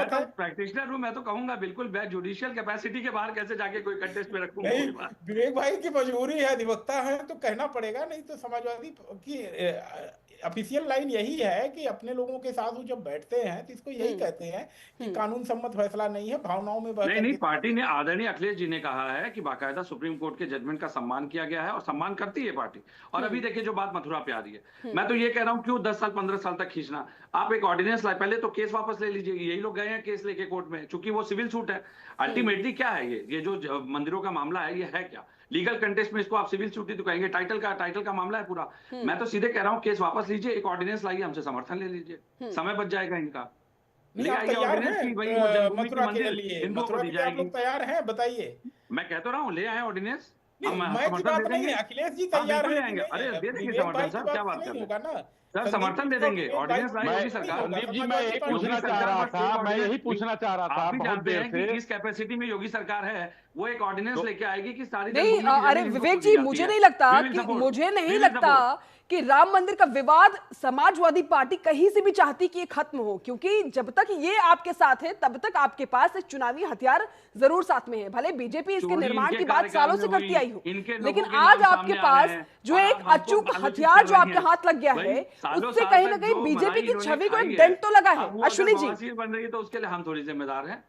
तो प्रैक्टिशनर हूं, मैं तो कहूंगा बिल्कुल मैं जुडिशियल कैपेसिटी के बाहर कैसे जाके कोई कंटेस्ट में रखूंगा। विवेक भाई की मजबूरी है, अधिवक्ता है तो कहना पड़ेगा, नहीं तो समाजवादी की ऑफिशियल लाइन यही है कि अपने लोगों के साथ वो जब बैठते हैं तो इसको यही कहते हैं कि कानून सम्मत फैसला नहीं है, भावनाओं में नहीं, पार्टी ने, आदरणीय अखिलेश जी ने कहा है कि बाकायदा सुप्रीम कोर्ट के जजमेंट का सम्मान किया गया है और सम्मान करती है पार्टी। और अभी देखिए जो बात मथुरा पे आ रही है, मैं तो ये कह रहा हूँ क्यों 10 साल 15 साल तक खींचना। आप एक ऑर्डिनेंस लाए, पहले तो केस वापस ले लीजिए। यही लोग गए हैं केस लेके कोर्ट में, चूंकि वो सिविल सूट है। अल्टीमेटली क्या है ये जो मंदिरों का मामला है, ये है क्या? लीगल कंटेस्ट में इसको आप सिविल सूट ही तो कहेंगे, टाइटल का मामला है पूरा। मैं तो सीधे कह रहा हूँ केस वापस लीजिए, एक ऑर्डिनेंस लाइए, हमसे समर्थन ले लीजिए, समय बच जाएगा इनका। ले आइए ऑर्डिनेंस की, भाई वो जन्मभूमि की मंदिर हिंदुओं को दी जाएगी। तैयार हैं, बताइए। मैं कहता रहा हूँ ले आए ऑर्डिनेंस, समर्थन दे देंगे। अखिलेश जी तैयार हैं, अरे दे देंगे समर्थन सर, क्या बात कर रहे हैं सर, समर्थन दे देंगे। ऑर्डिनेंस लाई सरकार। संदीप जी, मैं यही पूछना चाह रहा था, आप भी जानते हैं कि किस कैपेसिटी में योगी सरकार है। वो एक ऑर्डिनेंस लेके आएगी कि सारी नहीं, अरे विवेक जी, मुझे नहीं लगता कि राम मंदिर का विवाद समाजवादी पार्टी कहीं से भी चाहती कि ये खत्म हो, क्योंकि जब तक ये आपके साथ है तब तक आपके पास एक चुनावी हथियार जरूर साथ में है। भले बीजेपी इसके निर्माण की बात सालों से करती आई हो, लेकिन आज आपके पास जो एक अचूक हथियार जो आपके हाथ लग गया है, उससे कहीं ना कहीं बीजेपी की छवि को एक डेंट तो लगा है। अश्विनी जी बन रही है तो उसके लिए हम थोड़ी जिम्मेदार हैं।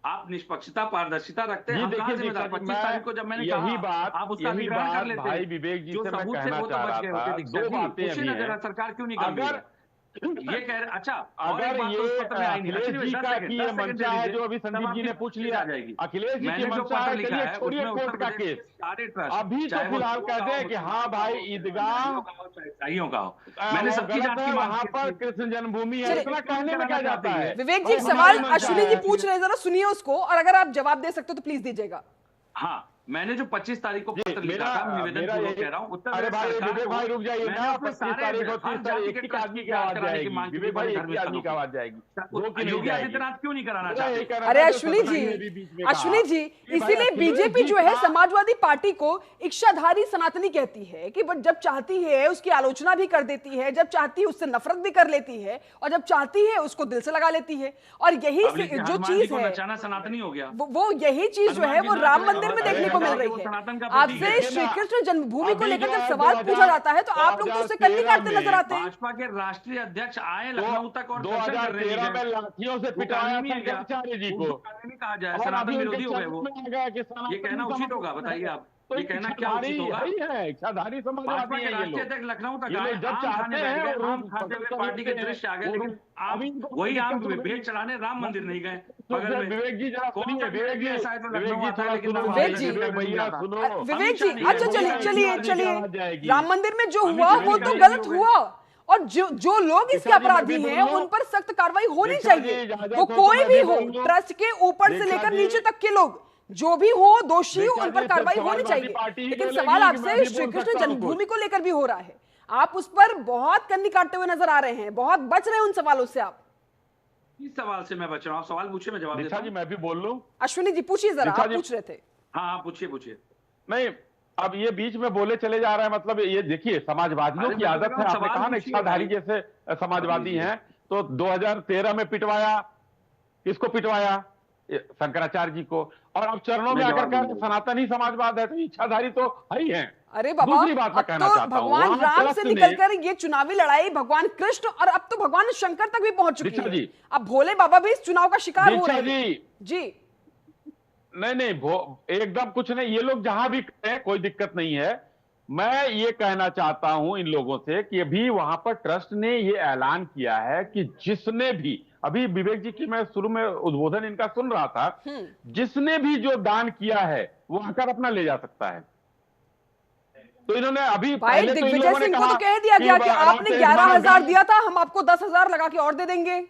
आप निष्पक्षता पारदर्शिता रखते हैं, ये हम कहाँ देखिए जिम्मेदार। दीक्षा जी, 25 तारीख को जब मैंने यही कहा बात आप उसका अधिग्रहण कर लेते, भाई विवेक जी जो से मैं सबूत थे कहना वो तो चाह बच रहा गए था। होते। दीक्षा दो जी बातें पूछिए अभी ना हैं। जरा, सरकार क्यों नहीं कर रही अगर है? ये कह रहे, अच्छा और अगर एक बात तो उस ये पत्र में आई नहीं। अखिलेश जी का की ये मंशा है जो अभी संदीप जी ने पूछ लिया, आ जाएगी। अखिलेश जी की मैंने जो मंशा पत्र है, लिखा चलिए है छोड़िए उसमें उत्तर कोर्ट का प्रदेश केस, के सारे ट्रस्ट, अभी तो चाहे वो फिलहाल हिंदुओं कहते का हैं हो, कि हाँ मुसलमानों का भाई हो, ईदगाह बंगालियों का हो, चाहे ईसाइयों का हो, मैंने वो सबकी गलत जांच है, की मांग वहां की पर थी। कृष्ण जन्मभूमि है, चलिए, इतना कहने में क्या जाता है। विवेक जी भाई एक सवाल हमारी मंशा अश्विनी जी है। पूछ रहे हैं, जरा सुनिए उसको, और अगर आप जवाब दे सकते हो तो प्लीज दीजिएगा। हाँ, मैंने जो 25 तारीख को पत्र लिखा था, मैं निवेदन मेरा पूर्वक यही, कह रहा हूँ, उत्तर अरे प्रदेश भाई सरकार विवेक को भाई रुक जाइए मैंने ना, अपने 25 सारे तारीख को हर 30 जाति तारीख के एक ही ट्रस्ट आदमी की की जांच आवाज कराने की जाएगी। मांग की थी विवेक बड़े भाई एक धार्मिक ही आदमी स्थलों की की। आवाज जाएगी, दो की नहीं योगी जाएगी। आदित्यनाथ क्यों नहीं कराना यही चाहते? कहना अरे था, जो अश्विनी सतनाई जी, ने भी बीच में कहा अश्विनी जी, कि भाई इसीलिए अखिलेश बीजेपी जी जो है का- समाजवादी पार्टी को इच्छाधारी सनातनी कहती है कि जब चाहती है उसकी आलोचना भी कर देती है, जब चाहती है उससे नफरत भी कर लेती है, और जब चाहती है उसको दिल से लगा लेती है। और यही अब लेकिन जो हनुमान जी चीज को है नचाना सनातनी हो गया। वो यही चीज जो हनुमान है जी वो नाच राम रहे मंदिर हैं, में अरे देखने को मिल हनुमान जी रही वो है। सनातन का प्रतीक आपसे है। श्री कृष्ण जन्मभूमि को अभी लेकर जो जब है सवाल पूछा जाता है तो आप लोग तो उससे कन्नी 2013 काटते नजर आते हैं। भाजपा के राष्ट्रीय अध्यक्ष आए लखनऊ तक और दर्शन करने नहीं 2013 में गए। लाठियों से वो पिटवाया कानूनी है क्या? शंकराचार्य जी को, उनको कानूनी कहा जाए, और सनातन अभी उनके विरोधी हो गए चरित्र वो। में आ गया कि ये सनातनी कहना उचित होगा? समाजवाद बताइए है। आप, तो ये कहना क्या इच्छाधारी उचित होगा? यही है, इच्छाधारी भाजपा समाजवादी के है ये राष्ट्रीय लोग। अध्यक्ष लखनऊ तक ये आए, लोग जब आम चाहते खाने बैठ हैं गए, और आम खाते हुए पार्टी के दृश्य आ गए, लेकिन अभी आम इनको वही आम दिक्कत हो रही भेंट चढ़ाने राम मंदिर नहीं गए तो बगल में। विवेक जी जरा कौन सुनिए, सा विवेक जी, ऐसा है जो विवेक लखनऊ जी आता है थोड़ा लेकिन सुनो, राम विवेक मंदिर जी, दर्शन विवेक नहीं भैया जाता? सुनो। विवेक जी, अमित शाह नहीं अच्छा है, चलिए मोदी चलिए नहीं है। चलिए, आवाज जाएगी। राम मंदिर में जो अमित हुआ शाह वो जी तो नहीं गलत हुए। हुआ, और जो लोग इसके दीक्षा जी, मैं अपराधी भी हैं बोल लूं? उन पर सख्त कार्रवाई होनी दीक्षा जी, चाहिए। इजाजत वो हो तो कोई मैं भी भी हो, बोल लूं? ट्रस्ट के ऊपर से दीक्षा लेकर जी, नीचे तक के लोग जो भी हो, दोषी हो, दीक्षा उन पर जी, कार्रवाई सिर्फ होनी समाजवादी चाहिए। पार्टी ही लेकिन बोलेगी सवाल कि मैं आपसे भी श्री बोल कृष्ण सकता हूं जन्मभूमि को लेकर भी हो रहा है, आप उस पर बहुत कन्नी काटते हुए नजर आ रहे हैं, बहुत बच रहे हैं उन सवालों से आप। इस सवाल से मैं बच रहा हूँ, सवाल पूछिए, मैं जवाब देता दीक्षा जी हूँ। मैं भी बोल लूं? अश्विनी जी पूछिए जरा, दीक्षा आप जी- पूछ रहे थे। हाँ हाँ, पूछिए पूछिए। नहीं, अब ये बीच में बोले चले जा रहा है, मतलब ये देखिए समाजवादियों अरे की मैं तो आदत कह है, रहा हूं, आपने सवाल कहा ना पूछिए इच्छाधारी भाई। जैसे समाजवादी लीजिए। हैं, तो 2013 में पिटवाया, किसको पिटवाया? शंकराचार्य जी को, और अब चरणों में मैं आकर जवाब कह दूंगा। रहे सनातनी समाजवाद है, तो इच्छाधारी तो है ही है। अरे बाबा, दूसरी बात मैं अब कहना तो चाहता हूं, भगवान वहां राम ट्रस्ट से ने- निकलकर ये चुनावी लड़ाई भगवान कृष्ण और अब तो भगवान शंकर तक भी पहुंच चुकी दीक्षा है। जी। अब भोले बाबा भी इस चुनाव का शिकार हो दीक्षा रहे हैं। जी, जी, नहीं एकदम कुछ नहीं, ये लोग जहां भी करें कोई दिक्कत नहीं है। मैं ये कहना चाहता हूं इन लोगों से कि अभी वहां पर ट्रस्ट ने ये ऐलान किया है कि जिसने भी, अभी विवेक जी की मैं शुरू में उद्बोधन इनका सुन रहा था, जिसने भी जो दान किया है वो आकर अपना ले जा सकता है। तो इन्होंने अभी भाई पहले तो इन दिग्विजय लोगों ने सिंह को कहा तो कह दिया गया कि राम आपने से 11,000 दिया था, हम आपको 10,000 लगा के और दे देंगे।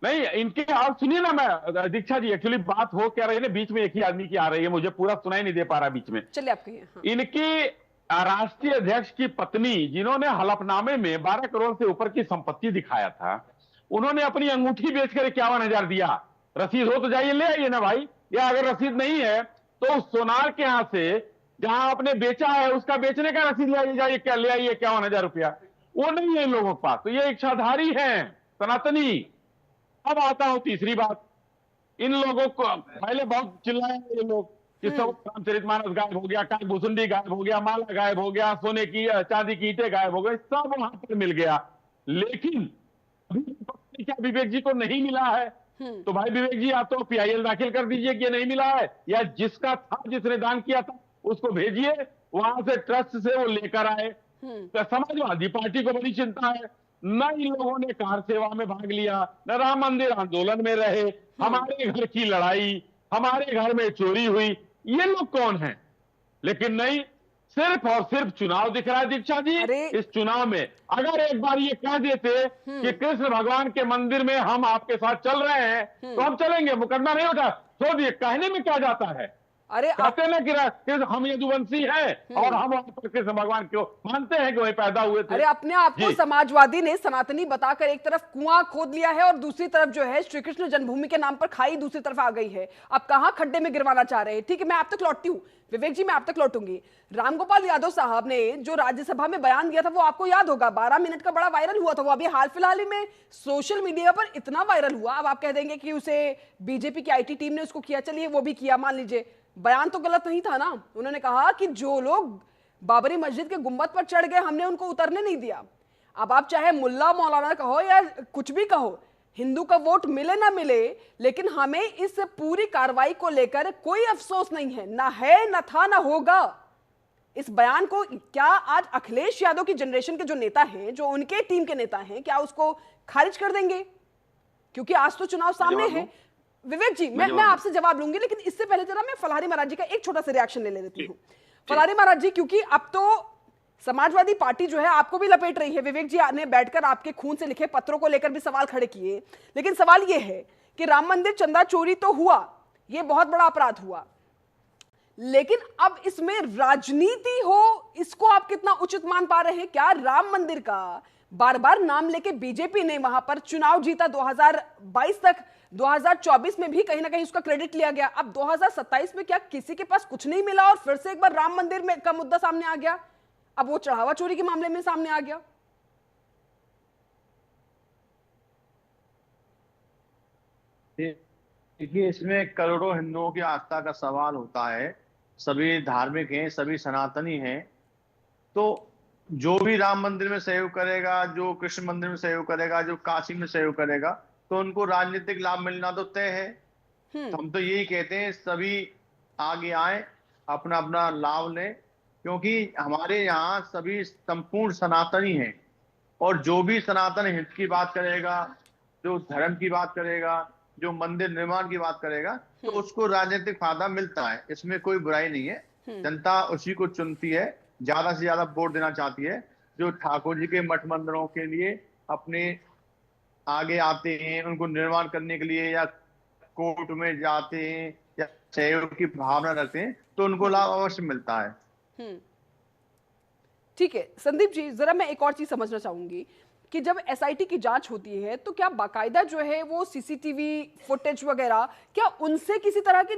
नहीं, इनके आप सुनिए ना, मैं दीक्षा जी एक्चुअली बात हो क्या रही है ना, बीच में एक ही आदमी की आ रही है, मुझे पूरा सुनाई नहीं दे पा रहा बीच में। चलिए आप कहिए। हाँ। इनकी राष्ट्रीय अध्यक्ष की पत्नी, जिन्होंने हलफनामे में 12 करोड़ से ऊपर की संपत्ति दिखाया था, उन्होंने अपनी अंगूठी बेचकर 51,000 दिया। रसीद हो तो जाइए ले आइए ना भाई, या अगर रसीद नहीं है तो उस सोनार के यहां से जहां आपने बेचा है उसका बेचने का रसीद ले आइए, जाइए क्या ले आइए 51,000 रुपया। वो नहीं है इन लोगों के पास, तो ये इच्छाधारी हैं सनातनी। अब आता हूं तीसरी बात, इन लोगों को पहले बहुत चिल्लाए ये लोग कि सब रामचरितमानस गायब हो गया, काकभूषुंडी गायब हो गया, माला गायब हो गया, सोने की चांदी की ईंटें गायब हो गए, सब वहां पर मिल गया। लेकिन अभी क्या विवेक जी को नहीं मिला है? तो भाई विवेक जी या तो PIL दाखिल कर दीजिए कि ये नहीं मिला है, या जिसका था, जिसने दान किया था उसको भेजिए, वहां से ट्रस्ट से वो लेकर आए। तो समाजवादी पार्टी को बड़ी चिंता है, न इन लोगों ने कार सेवा में भाग लिया, न राम मंदिर आंदोलन में रहे, हमारे घर की लड़ाई, हमारे घर में चोरी हुई, ये लोग कौन हैं? लेकिन नहीं, सिर्फ और सिर्फ चुनाव दिख रहा है दीक्षा जी। इस चुनाव में अगर एक बार ये कह देते कि कृष्ण भगवान के मंदिर में हम आपके साथ चल रहे हैं, तो हम चलेंगे, मुकदमा नहीं उठा, छोड़ दिए, कहने में क्या जाता है? अरे कहते ना कि हम यदुवंशी हैं और हम वहां पर कृष्ण भगवान को मानते हैं कि वही पैदा हुए थे। अरे अपने आप को समाजवादी ने सनातनी बताकर एक तरफ कुआं खोद लिया है और दूसरी तरफ जो है श्री कृष्ण जन्मभूमि के नाम पर खाई दूसरी तरफ आ गई है। अब कहां खड्डे में गिरवाना चाह रहे हैं? ठीक है, मैं आप तक लौटती हूँ विवेक जी, मैं आप तक लौटूंगी। रामगोपाल यादव साहब ने जो राज्यसभा में बयान दिया था वो आपको याद होगा, 12 मिनट का बड़ा वायरल हुआ था। वो अभी हाल फिलहाल में सोशल मीडिया पर इतना वायरल हुआ, अब आप कह देंगे कि उसे बीजेपी की IT टीम ने उसको किया, चलिए वो भी किया, मान लीजिए, बयान तो गलत नहीं था ना। उन्होंने कहा कि जो लोग बाबरी मस्जिद के गुंबद पर चढ़ गए हमने उनको उतरने नहीं दिया। अब आप चाहे मुल्ला मौलाना कहो या कुछ भी कहो, हिंदू का वोट मिले ना मिले, लेकिन हमें इस पूरी कार्रवाई को लेकर कोई अफसोस नहीं है, ना है, ना था, ना होगा। इस बयान को क्या आज अखिलेश यादव की जनरेशन के जो नेता हैं, जो उनके टीम के नेता हैं, क्या उसको खारिज कर देंगे? क्योंकि आज तो चुनाव सामने है। विवेक जी, मैं आपसे जवाब लूंगी, लेकिन इससे पहले जरा मैं फलारी महाराज जी का एक छोटा सा रिएक्शन ले लेती हूँ। फलारी महाराज जी, क्योंकि अब तो समाजवादी पार्टी जो है आपको भी लपेट रही है। विवेक जी ने बैठकर आपके खून से लिखे पत्रों को लेकर भी सवाल खड़े किए, लेकिन सवाल यह है कि राम मंदिर चंदा चोरी तो हुआ, यह बहुत बड़ा अपराध हुआ, लेकिन अब इसमें राजनीति हो, इसको आप कितना उचित मान पा रहे हैं? क्या राम मंदिर का बार बार नाम लेके बीजेपी ने वहां पर चुनाव जीता 2022 तक, 2024 में भी कहीं ना कहीं उसका क्रेडिट लिया गया, अब 2027 में क्या किसी के पास कुछ नहीं मिला और फिर से एक बार राम मंदिर में का मुद्दा सामने आ गया? अब वो चढ़ावा चोरी के मामले में सामने आ गया। देखिए, इसमें करोड़ों हिंदुओं की आस्था का सवाल होता है। सभी धार्मिक हैं, सभी सनातनी हैं, तो जो भी राम मंदिर में सहयोग करेगा, जो कृष्ण मंदिर में सहयोग करेगा, जो काशी में सहयोग करेगा, तो उनको राजनीतिक लाभ मिलना तो तय है। तो हम तो यही कहते हैं, सभी आगे आए, अपना अपना लाभ लें, क्योंकि हमारे यहाँ सभी संपूर्ण सनातनी हैं, और जो भी सनातन हित की बात करेगा, जो धर्म की बात करेगा, जो मंदिर निर्माण की बात करेगा, तो उसको राजनीतिक फायदा मिलता है, इसमें कोई बुराई नहीं है। जनता उसी को चुनती है, ज्यादा से ज्यादा वोट देना चाहती है। जो ठाकुर जी के मठ मंदिरों के लिए अपने आगे आते हैं, उनको निर्माण करने के लिए, या कोर्ट में जाते हैं, या सहयोग की भावना रखते हैं, तो उनको लाभ अवश्य मिलता है। ठीक है संदीप जी, जरा मैं एक और चीज समझना चाहूंगी कि जब एसआईटी की जांच होती है तो क्या बाकायदा जो है वो सीसीटीवी फुटेज वगैरह, क्या उनसे किसी तरह की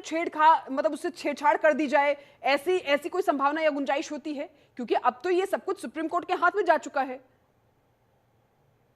मतलब उससे छेड़छाड़ कर दी जाए, ऐसी कोई संभावना या गुंजाइश होती है? क्योंकि अब तो ये सब कुछ सुप्रीम कोर्ट के हाथ में जा चुका है।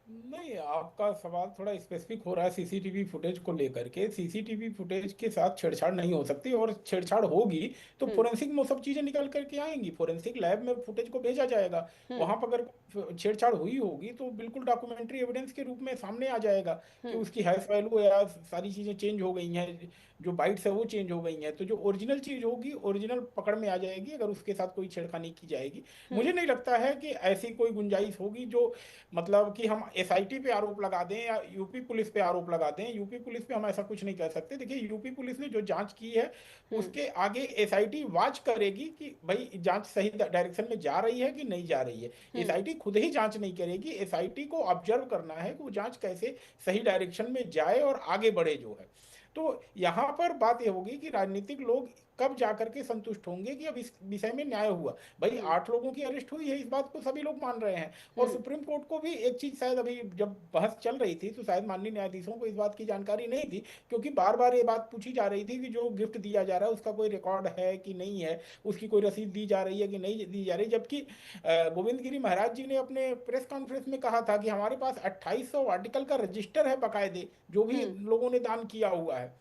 नहीं, आपका सवाल थोड़ा स्पेसिफिक हो रहा है सीसीटीवी फुटेज को लेकर के। सीसीटीवी फुटेज के साथ छेड़छाड़ नहीं हो सकती, और छेड़छाड़ होगी तो फोरेंसिक में वो सब चीजें निकल करके आएंगी, फोरेंसिक लैब में फुटेज को भेजा जाएगा। वहां पर अगर छेड़छाड़ हुई होगी तो बिल्कुल डॉक्यूमेंट्री एविडेंस के रूप में सामने आ जाएगा कि उसकी हैश वैल्यू या सारी चीजें चेंज हो गई हैं, जो बाइट्स है वो चेंज हो गई हैं, तो जो ओरिजिनल चीज होगी ओरिजिनल पकड़ में आ जाएगी अगर उसके साथ कोई छेड़खानी की जाएगी। मुझे नहीं लगता है कि ऐसी कोई गुंजाइश होगी जो मतलब कि हम एसआईटी पे आरोप लगा दें या यूपी पुलिस पे आरोप लगा दें। यूपी पुलिस पे हम ऐसा कुछ नहीं कह सकते। देखिए, यूपी पुलिस ने जो जांच की है उसके आगे एसआईटी वॉच करेगी कि भाई जांच सही डायरेक्शन में जा रही है कि नहीं जा रही है। एसआईटी खुद ही जांच नहीं करेगी, एसआईटी को ऑब्जर्व करना है कि वो जांच कैसे सही डायरेक्शन में जाए और आगे बढ़े जो है। तो यहाँ पर बात यह होगी कि राजनीतिक लोग कब जाकर के संतुष्ट होंगे कि अब इस विषय में न्याय हुआ। भाई 8 लोगों की अरेस्ट हुई है, इस बात को सभी लोग मान रहे हैं, और सुप्रीम कोर्ट को भी एक चीज शायद अभी जब बहस चल रही थी तो शायद माननीय न्यायाधीशों को इस बात की जानकारी नहीं थी, क्योंकि बार बार ये बात पूछी जा रही थी कि जो गिफ्ट दिया जा रहा है उसका कोई रिकॉर्ड है कि नहीं है, उसकी कोई रसीद दी जा रही है कि नहीं दी जा रही। जबकि गोविंद गिरी महाराज जी ने अपने प्रेस कॉन्फ्रेंस में कहा था कि हमारे पास 2800 आर्टिकल का रजिस्टर है बकायदे, जो भी लोगों ने दान किया हुआ है।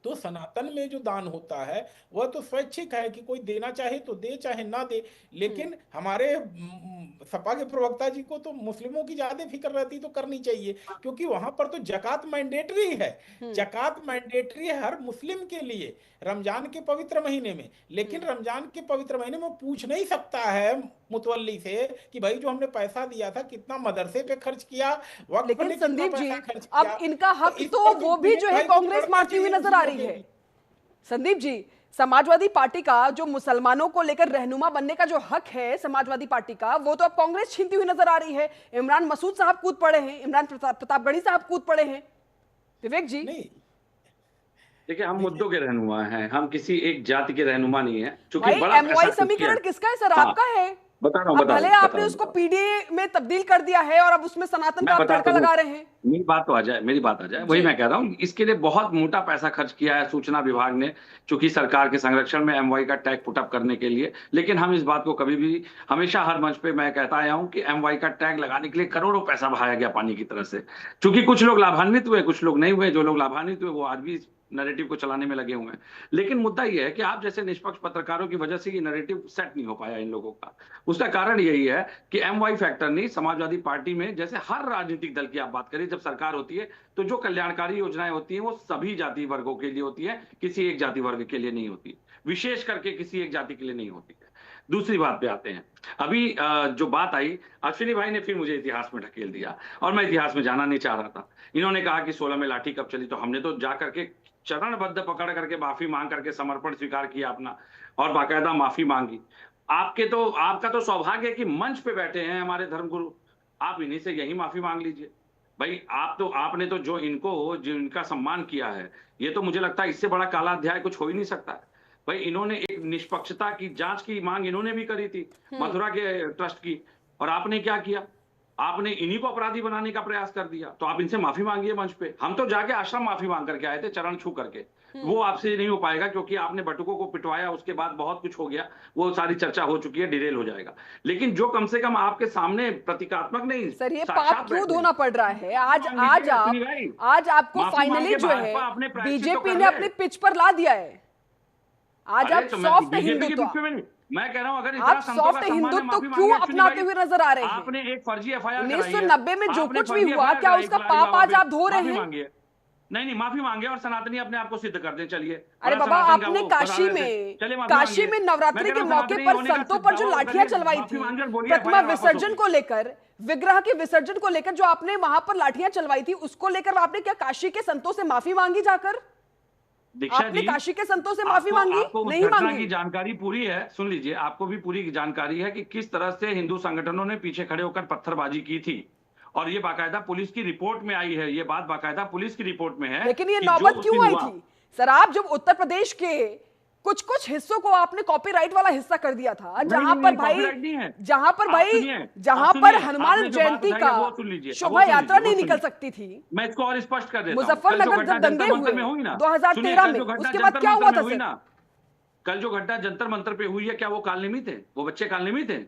तो सनातन में जो दान होता है वह तो स्वैच्छिक है कि कोई देना चाहे तो दे, चाहे ना दे। लेकिन हमारे सपा के प्रवक्ता जी को तो मुस्लिमों की ज्यादा फिक्र रहती तो करनी चाहिए, क्योंकि वहां पर तो जकात मैंडेटरी है। जकात मैंडेटरी है हर मुस्लिम के लिए रमजान के पवित्र महीने में। लेकिन रमजान के पवित्र महीने में पूछ नहीं सकता है मुतवल्ली से कि भाई जो हमने पैसा दिया था कितना मदरसे पे खर्च किया, वक्त लेकिन पे संदीप कितना जी, पैसा खर्च किया। अब इनका हक इस तो पर वो भी जो है कांग्रेस मारती हुई नजर आ रही है। संदीप जी, समाजवादी पार्टी का जो मुसलमानों को लेकर रहनुमा बनने का जो हक है समाजवादी पार्टी का, वो तो अब कांग्रेस छीनती हुई नजर आ रही है। इमरान मसूद साहब कूद पड़े हैं, इमरान प्रतापगढ़ी साहब कूद पड़े हैं। विवेक जी, नहीं, देखिए, हम मुद्दों के रहनुमा हैं, हम किसी एक जाति के रहनुमा नहीं है। चूंकि भाई बड़ा एमओआई पैसा समीकरण किसका है सर? हाँ, आपका है। बता रहा हूँ, अब भले आपने उसको पीडीए में तब्दील कर दिया है और अब उसमें सनातन का आप तड़का लगा रहे हैं। मेरी बात आ जाए, वही मैं कह रहा हूँ। इसके लिए बहुत मोटा पैसा खर्च किया है सूचना विभाग ने, चूंकि सरकार के संरक्षण में एमवाई का टैग पुटअप करने के लिए। लेकिन हम इस बात को कभी भी, हमेशा हर मंच पे मैं कहता आया हूँ कि एमवाई का टैग लगाने के लिए करोड़ों पैसा बहाया गया पानी की तरह से। चूंकि कुछ लोग लाभान्वित हुए, कुछ लोग नहीं हुए। जो लोग लाभान्वित हुए वो आज भी नैरेटिव को चलाने में लगे हुए हैं। लेकिन मुद्दा यह है कि आप जैसे निष्पक्ष पत्रकारों की वजह से ये नैरेटिव सेट नहीं हो पाया इन लोगों का। उसका कारण यही है कि MY फैक्टर नहीं, समाजवादी पार्टी में जैसे हर राजनीतिक दल की आप बात करें, जब सरकार होती है तो जो कल्याणकारी योजनाएं होती हैं वो सभी जाति वर्गों के लिए होती है, किसी एक जाति वर्ग के लिए नहीं होती, विशेष करके किसी एक जाति के लिए नहीं होती है। दूसरी बात पे आते हैं। अभी जो बात आई, अश्विनी भाई ने फिर मुझे इतिहास में ढकेल दिया और मैं इतिहास में जाना नहीं चाह रहा था। इन्होंने कहा कि 16 में लाठी कब चली, तो हमने तो जा करके चरणबद्ध पकड़ करके माफी मांग करके समर्पण स्वीकार किया अपना और बाकायदा माफी मांगी। आपका तो सौभाग्य है कि मंच पे बैठे हैं हमारे धर्मगुरु, आप इन्हीं से यही माफी मांग लीजिए भाई। आपने तो जो इनका सम्मान किया है, ये तो मुझे लगता है इससे बड़ा काला अध्याय कुछ हो ही नहीं सकता है भाई। इन्होंने एक निष्पक्षता की जांच की मांग इन्होंने भी करी थी मथुरा के ट्रस्ट की, और आपने क्या किया, आपने इन्हीं को अपराधी बनाने का प्रयास कर दिया। तो आप इनसे माफी मांगिए मंच पे। हम तो जाके आश्रम माफी मांग करके आए थे, चरण छू करके। वो आपसे नहीं हो पाएगा क्योंकि आपने बटुकों को पिटवाया, उसके बाद बहुत कुछ हो गया, वो सारी चर्चा हो चुकी है, डिटेल हो जाएगा। लेकिन जो कम से कम आपके सामने प्रतीकात्मक नहीं, सर ये पाप क्यों धोना पड़ रहा है? आज आपको फाइनली जो है बीजेपी ने अपने पिच पर ला दिया है। आज आप सॉफ्ट हिंदुत्व, मैं कह रहा हूं, अगर आप सॉफ्ट हिंदुत्व क्यों अपनाते हुए नजर आ रहे हैं? आपने एक फर्जी FIR 1990 में जो कुछ भी हुआ, क्या उसका पाप आज आप धो रहे हैं? नहीं, माफी मांगे और सनातनी अपने आप को सिद्ध कर दें। चलिए, अरे बाबा, आपने काशी में नवरात्रि के मौके पर संतों पर जो लाठियां चलवाई थी, प्रतिमा विसर्जन को लेकर, विग्रह के विसर्जन को लेकर जो आपने वहां पर लाठियां चलवाई थी, उसको लेकर आपने क्या काशी के संतों से माफी मांगी जाकर? आपने काशी के संतों से माफी मांगी? नहीं मांगी। की जानकारी पूरी है, सुन लीजिए, आपको भी पूरी जानकारी है कि किस तरह से हिंदू संगठनों ने पीछे खड़े होकर पत्थरबाजी की थी, और ये बाकायदा पुलिस की रिपोर्ट में आई है। ये बात बाकायदा पुलिस की रिपोर्ट में है। लेकिन ये नौबत क्यों आई थी सर? आप जब उत्तर प्रदेश के कुछ हिस्सों को आपने कॉपीराइट वाला हिस्सा कर दिया था, जहां पर हनुमान जयंती का शोभा यात्रा नहीं निकल सकती थी। मैं इसको और स्पष्ट कर देता हूं। मुजफ्फरनगर जब दंगे हुए 2013 में, उसके बाद क्या हुआ था सर? कल जो घटना जंतर मंतर पे हुई है, क्या वो कालनेमी थे? वो बच्चे कालनेमी थे?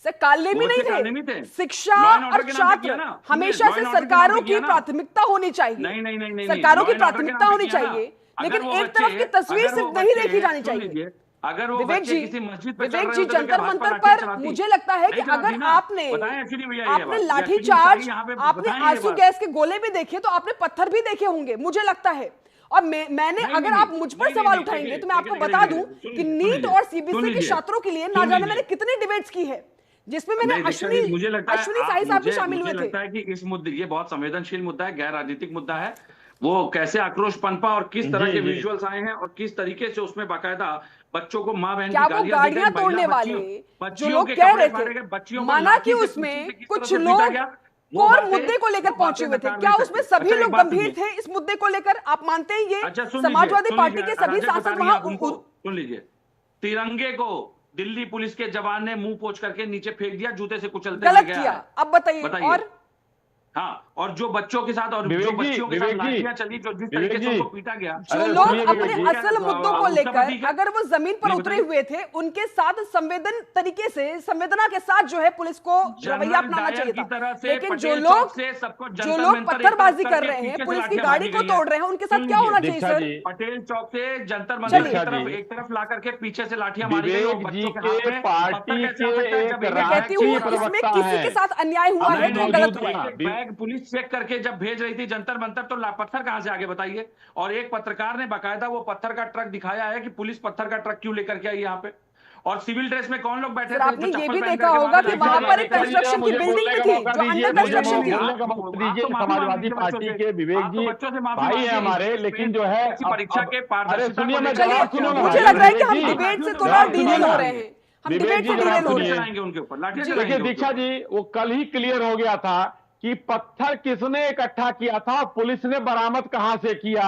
सर कालनेमी नहीं थे। शिक्षा और छात्र हमेशा से सरकारों की प्राथमिकता होनी चाहिए। नहीं, सरकारों की प्राथमिकता होनी चाहिए, लेकिन एक तरफ की तस्वीर सिर्फ नहीं देखी जानी चाहिए। अगर वो विवेक जी, तो जंतर मंतर पर मुझे लगता है कि अगर आपने लाठीचार्ज, आपने आंसू गैस के गोले भी देखे, तो आपने पत्थर भी देखे होंगे, मुझे लगता है। और मैंने अगर आप मुझ पर सवाल उठाएंगे तो मैं आपको बता दूं कि नीट और CBSE के छात्रों के लिए ना जाने मैंने कितनी डिबेट्स की है, जिसमें मैंने अश्विनी साही साहब भी शामिल हुए थे। मुझे लगता है कि इस मुद्दे, ये बहुत संवेदनशील मुद्दा है, गैर राजनीतिक मुद्दा है। वो कैसे आक्रोश पनपा और किस तरह के विजुअल्स आए हैं और किस तरीके से उसमें बाकायदा बच्चों को मां बहन की गाड़ियां तोड़ने वाले जो लोग कह रहे थे, माना कि उसमें कुछ लोग और मुद्दे को लेकर पहुंचे हुए थे, क्या उसमें सभी लोग गंभीर थे इस मुद्दे को लेकर? आप मानते हैं ये समाजवादी पार्टी के सभी सांसद वहां? सुन लीजिए, तिरंगे को दिल्ली पुलिस के जवान ने मुंह पोंछ करके नीचे फेंक दिया, जूते से कुचलते गलत किया। अब बताइए। और हाँ, और जो बच्चों के साथ और जो बच्चियों के साथ लाठियां चली, जो जिस तरीके से उनको पीटा गया, जो लोग अपने असल मुद्दों को लेकर अगर वो जमीन पर उतरे हुए थे, उनके साथ संवेदना के साथ जो है पुलिस को रवैया अपनाना चाहिए था। लेकिन जो लोग पत्थरबाजी कर रहे हैं, पुलिस की गाड़ी को तोड़ रहे हैं, उनके साथ क्या होना चाहिए सर? पटेल चौक से जंतर मंतर एक तरफ ला करके पीछे से लाठियां मारी गई, बच्चों के हाथ में पत्थर। मैं कहती हूँ इसमें किसी के साथ अन्याय हुआ है तो गलत हुआ है। पुलिस चेक करके जब भेज रही थी जंतर मंतर, तो पत्थर कहां से आगे बताइए? और एक पत्रकार ने बाकायदा वो पत्थर का ट्रक दिखाया है कि पुलिस पत्थर का ट्रक क्यों लेकर के आई यहाँ पे, और सिविल ड्रेस में कौन लोग बैठे थे? आपने ये भी देखा होगा कि वहां पर एक कंस्ट्रक्शन की बिल्डिंग भी थी जो अंडर कंस्ट्रक्शन थी। समाजवादी पार्टी के विवेक जी भाई है हमारे, लेकिन जो है परीक्षा के पारदर्शिता, मुझे लग रहा है कि हम डिबेट से थोड़ा डिले हो रहे हैं। हम डिबेट से डिले हो रहे हैं उनके ऊपर। देखिए दीक्षा जी, वो कल ही क्लियर हो गया था कि पत्थर किसने इकट्ठा किया था, पुलिस ने बरामद कहां से किया।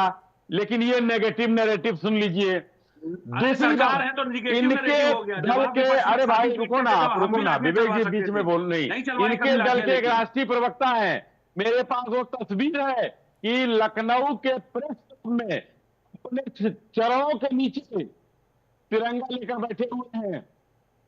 लेकिन ये नेगेटिव नैरेटिव सुन लीजिए। दूसरी बात, इनके दल के, अरे भाई रुको ना विवेक जी बीच में बोल नहीं, इनके दल के एक राष्ट्रीय प्रवक्ता हैं, मेरे पास वो तस्वीर है कि लखनऊ के प्रेस क्लब में अपने चरणों के नीचे तिरंगा लेकर बैठे हुए हैं।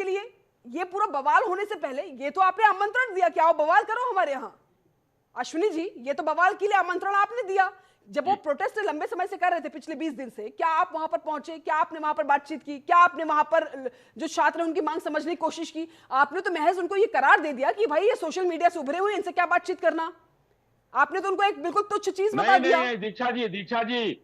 के लिए? ये पूरा बवाल होने से पहले ये तो आपने आमंत्रण दिया कि आओ बवाल करो हमारे यहाँ। अश्विनी जी, ये तो बवाल के लिए आमंत्रण आपने दिया। जब वो प्रोटेस्ट लंबे समय से कर रहे थे पिछले 20 दिन से, क्या आप वहां पर पहुंचे? क्या आपने वहां पर बातचीत की? क्या आपने वहां पर जो छात्र हैं उनकी मांग समझने की कोशिश की? आपने तो महज उनको ये करार दे दिया कि भाई ये सोशल मीडिया से उभरे हुए, इनसे क्या बातचीत करना। आपने तो उनको एक बिल्कुल तुच्छ चीज बता दिया। नहीं, दीक्षा जी,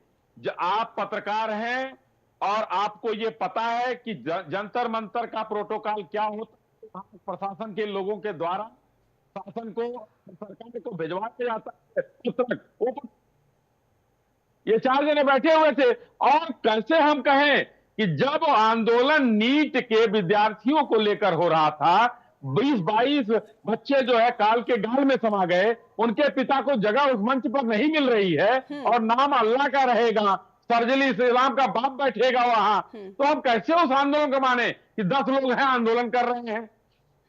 आप पत्रकार हैं और आपको ये पता है कि जंतर मंतर का प्रोटोकॉल क्या होता है। प्रशासन के लोगों के द्वारा शासन को, सरकार को भिजवाया जाता है। ये 4 जने बैठे हुए थे। और कैसे हम कहें कि जब आंदोलन नीट के विद्यार्थियों को लेकर हो रहा था, 20-22 बच्चे जो है काल के गाल में समा गए, उनके पिता को जगह उस मंच पर नहीं मिल रही है और नाम अल्लाह का रहेगा, सर्जिली इस्लाम का बाप बैठेगा वहां, तो हम कैसे उस आंदोलन को माने कि 10 लोग हैं आंदोलन कर रहे हैं?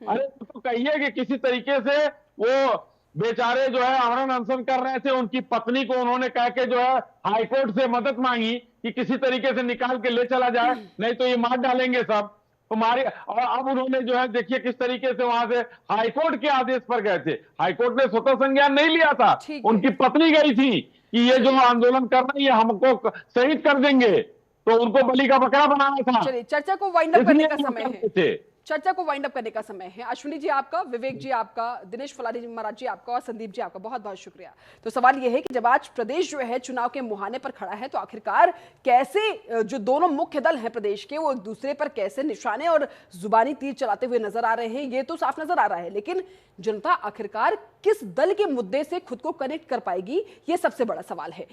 अरे तो कहिए कि किसी तरीके से वो बेचारे जो है आमरण अनशन कर रहे थे, उनकी पत्नी को उन्होंने कह के जो है हाईकोर्ट से मदद मांगी कि किसी तरीके से निकाल के ले चला जाए, नहीं तो ये मार डालेंगे सब तुम्हारे। और अब उन्होंने जो है देखिए किस तरीके से वहां से हाईकोर्ट के आदेश पर गए थे। हाईकोर्ट ने स्वतः संज्ञान नहीं लिया था, उनकी पत्नी गई थी कि ये जो आंदोलन कर रहे हैं ये हमको शहीद कर देंगे, तो उनको बलि का बकरा बनाना था। चलिए चर्चा को वाइंड अप करने का समय है। थे। चर्चा को वाइंड अप करने का समय है। अश्विनी जी आपका, विवेक जी आपका, दिनेश फलारी जी महाराज जी आपका और संदीप जी आपका बहुत बहुत शुक्रिया। तो सवाल यह है कि जब आज प्रदेश जो है चुनाव के मुहाने पर खड़ा है, तो आखिरकार कैसे जो दोनों मुख्य दल हैं प्रदेश के, वो एक दूसरे पर कैसे निशाने और जुबानी तीर चलाते हुए नजर आ रहे हैं, ये तो साफ नजर आ रहा है। लेकिन जनता आखिरकार किस दल के मुद्दे से खुद को कनेक्ट कर पाएगी, ये सबसे बड़ा सवाल है।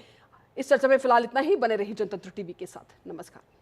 इस चर्चा में फिलहाल इतना ही। बने रही जनतंत्र टीवी के साथ। नमस्कार।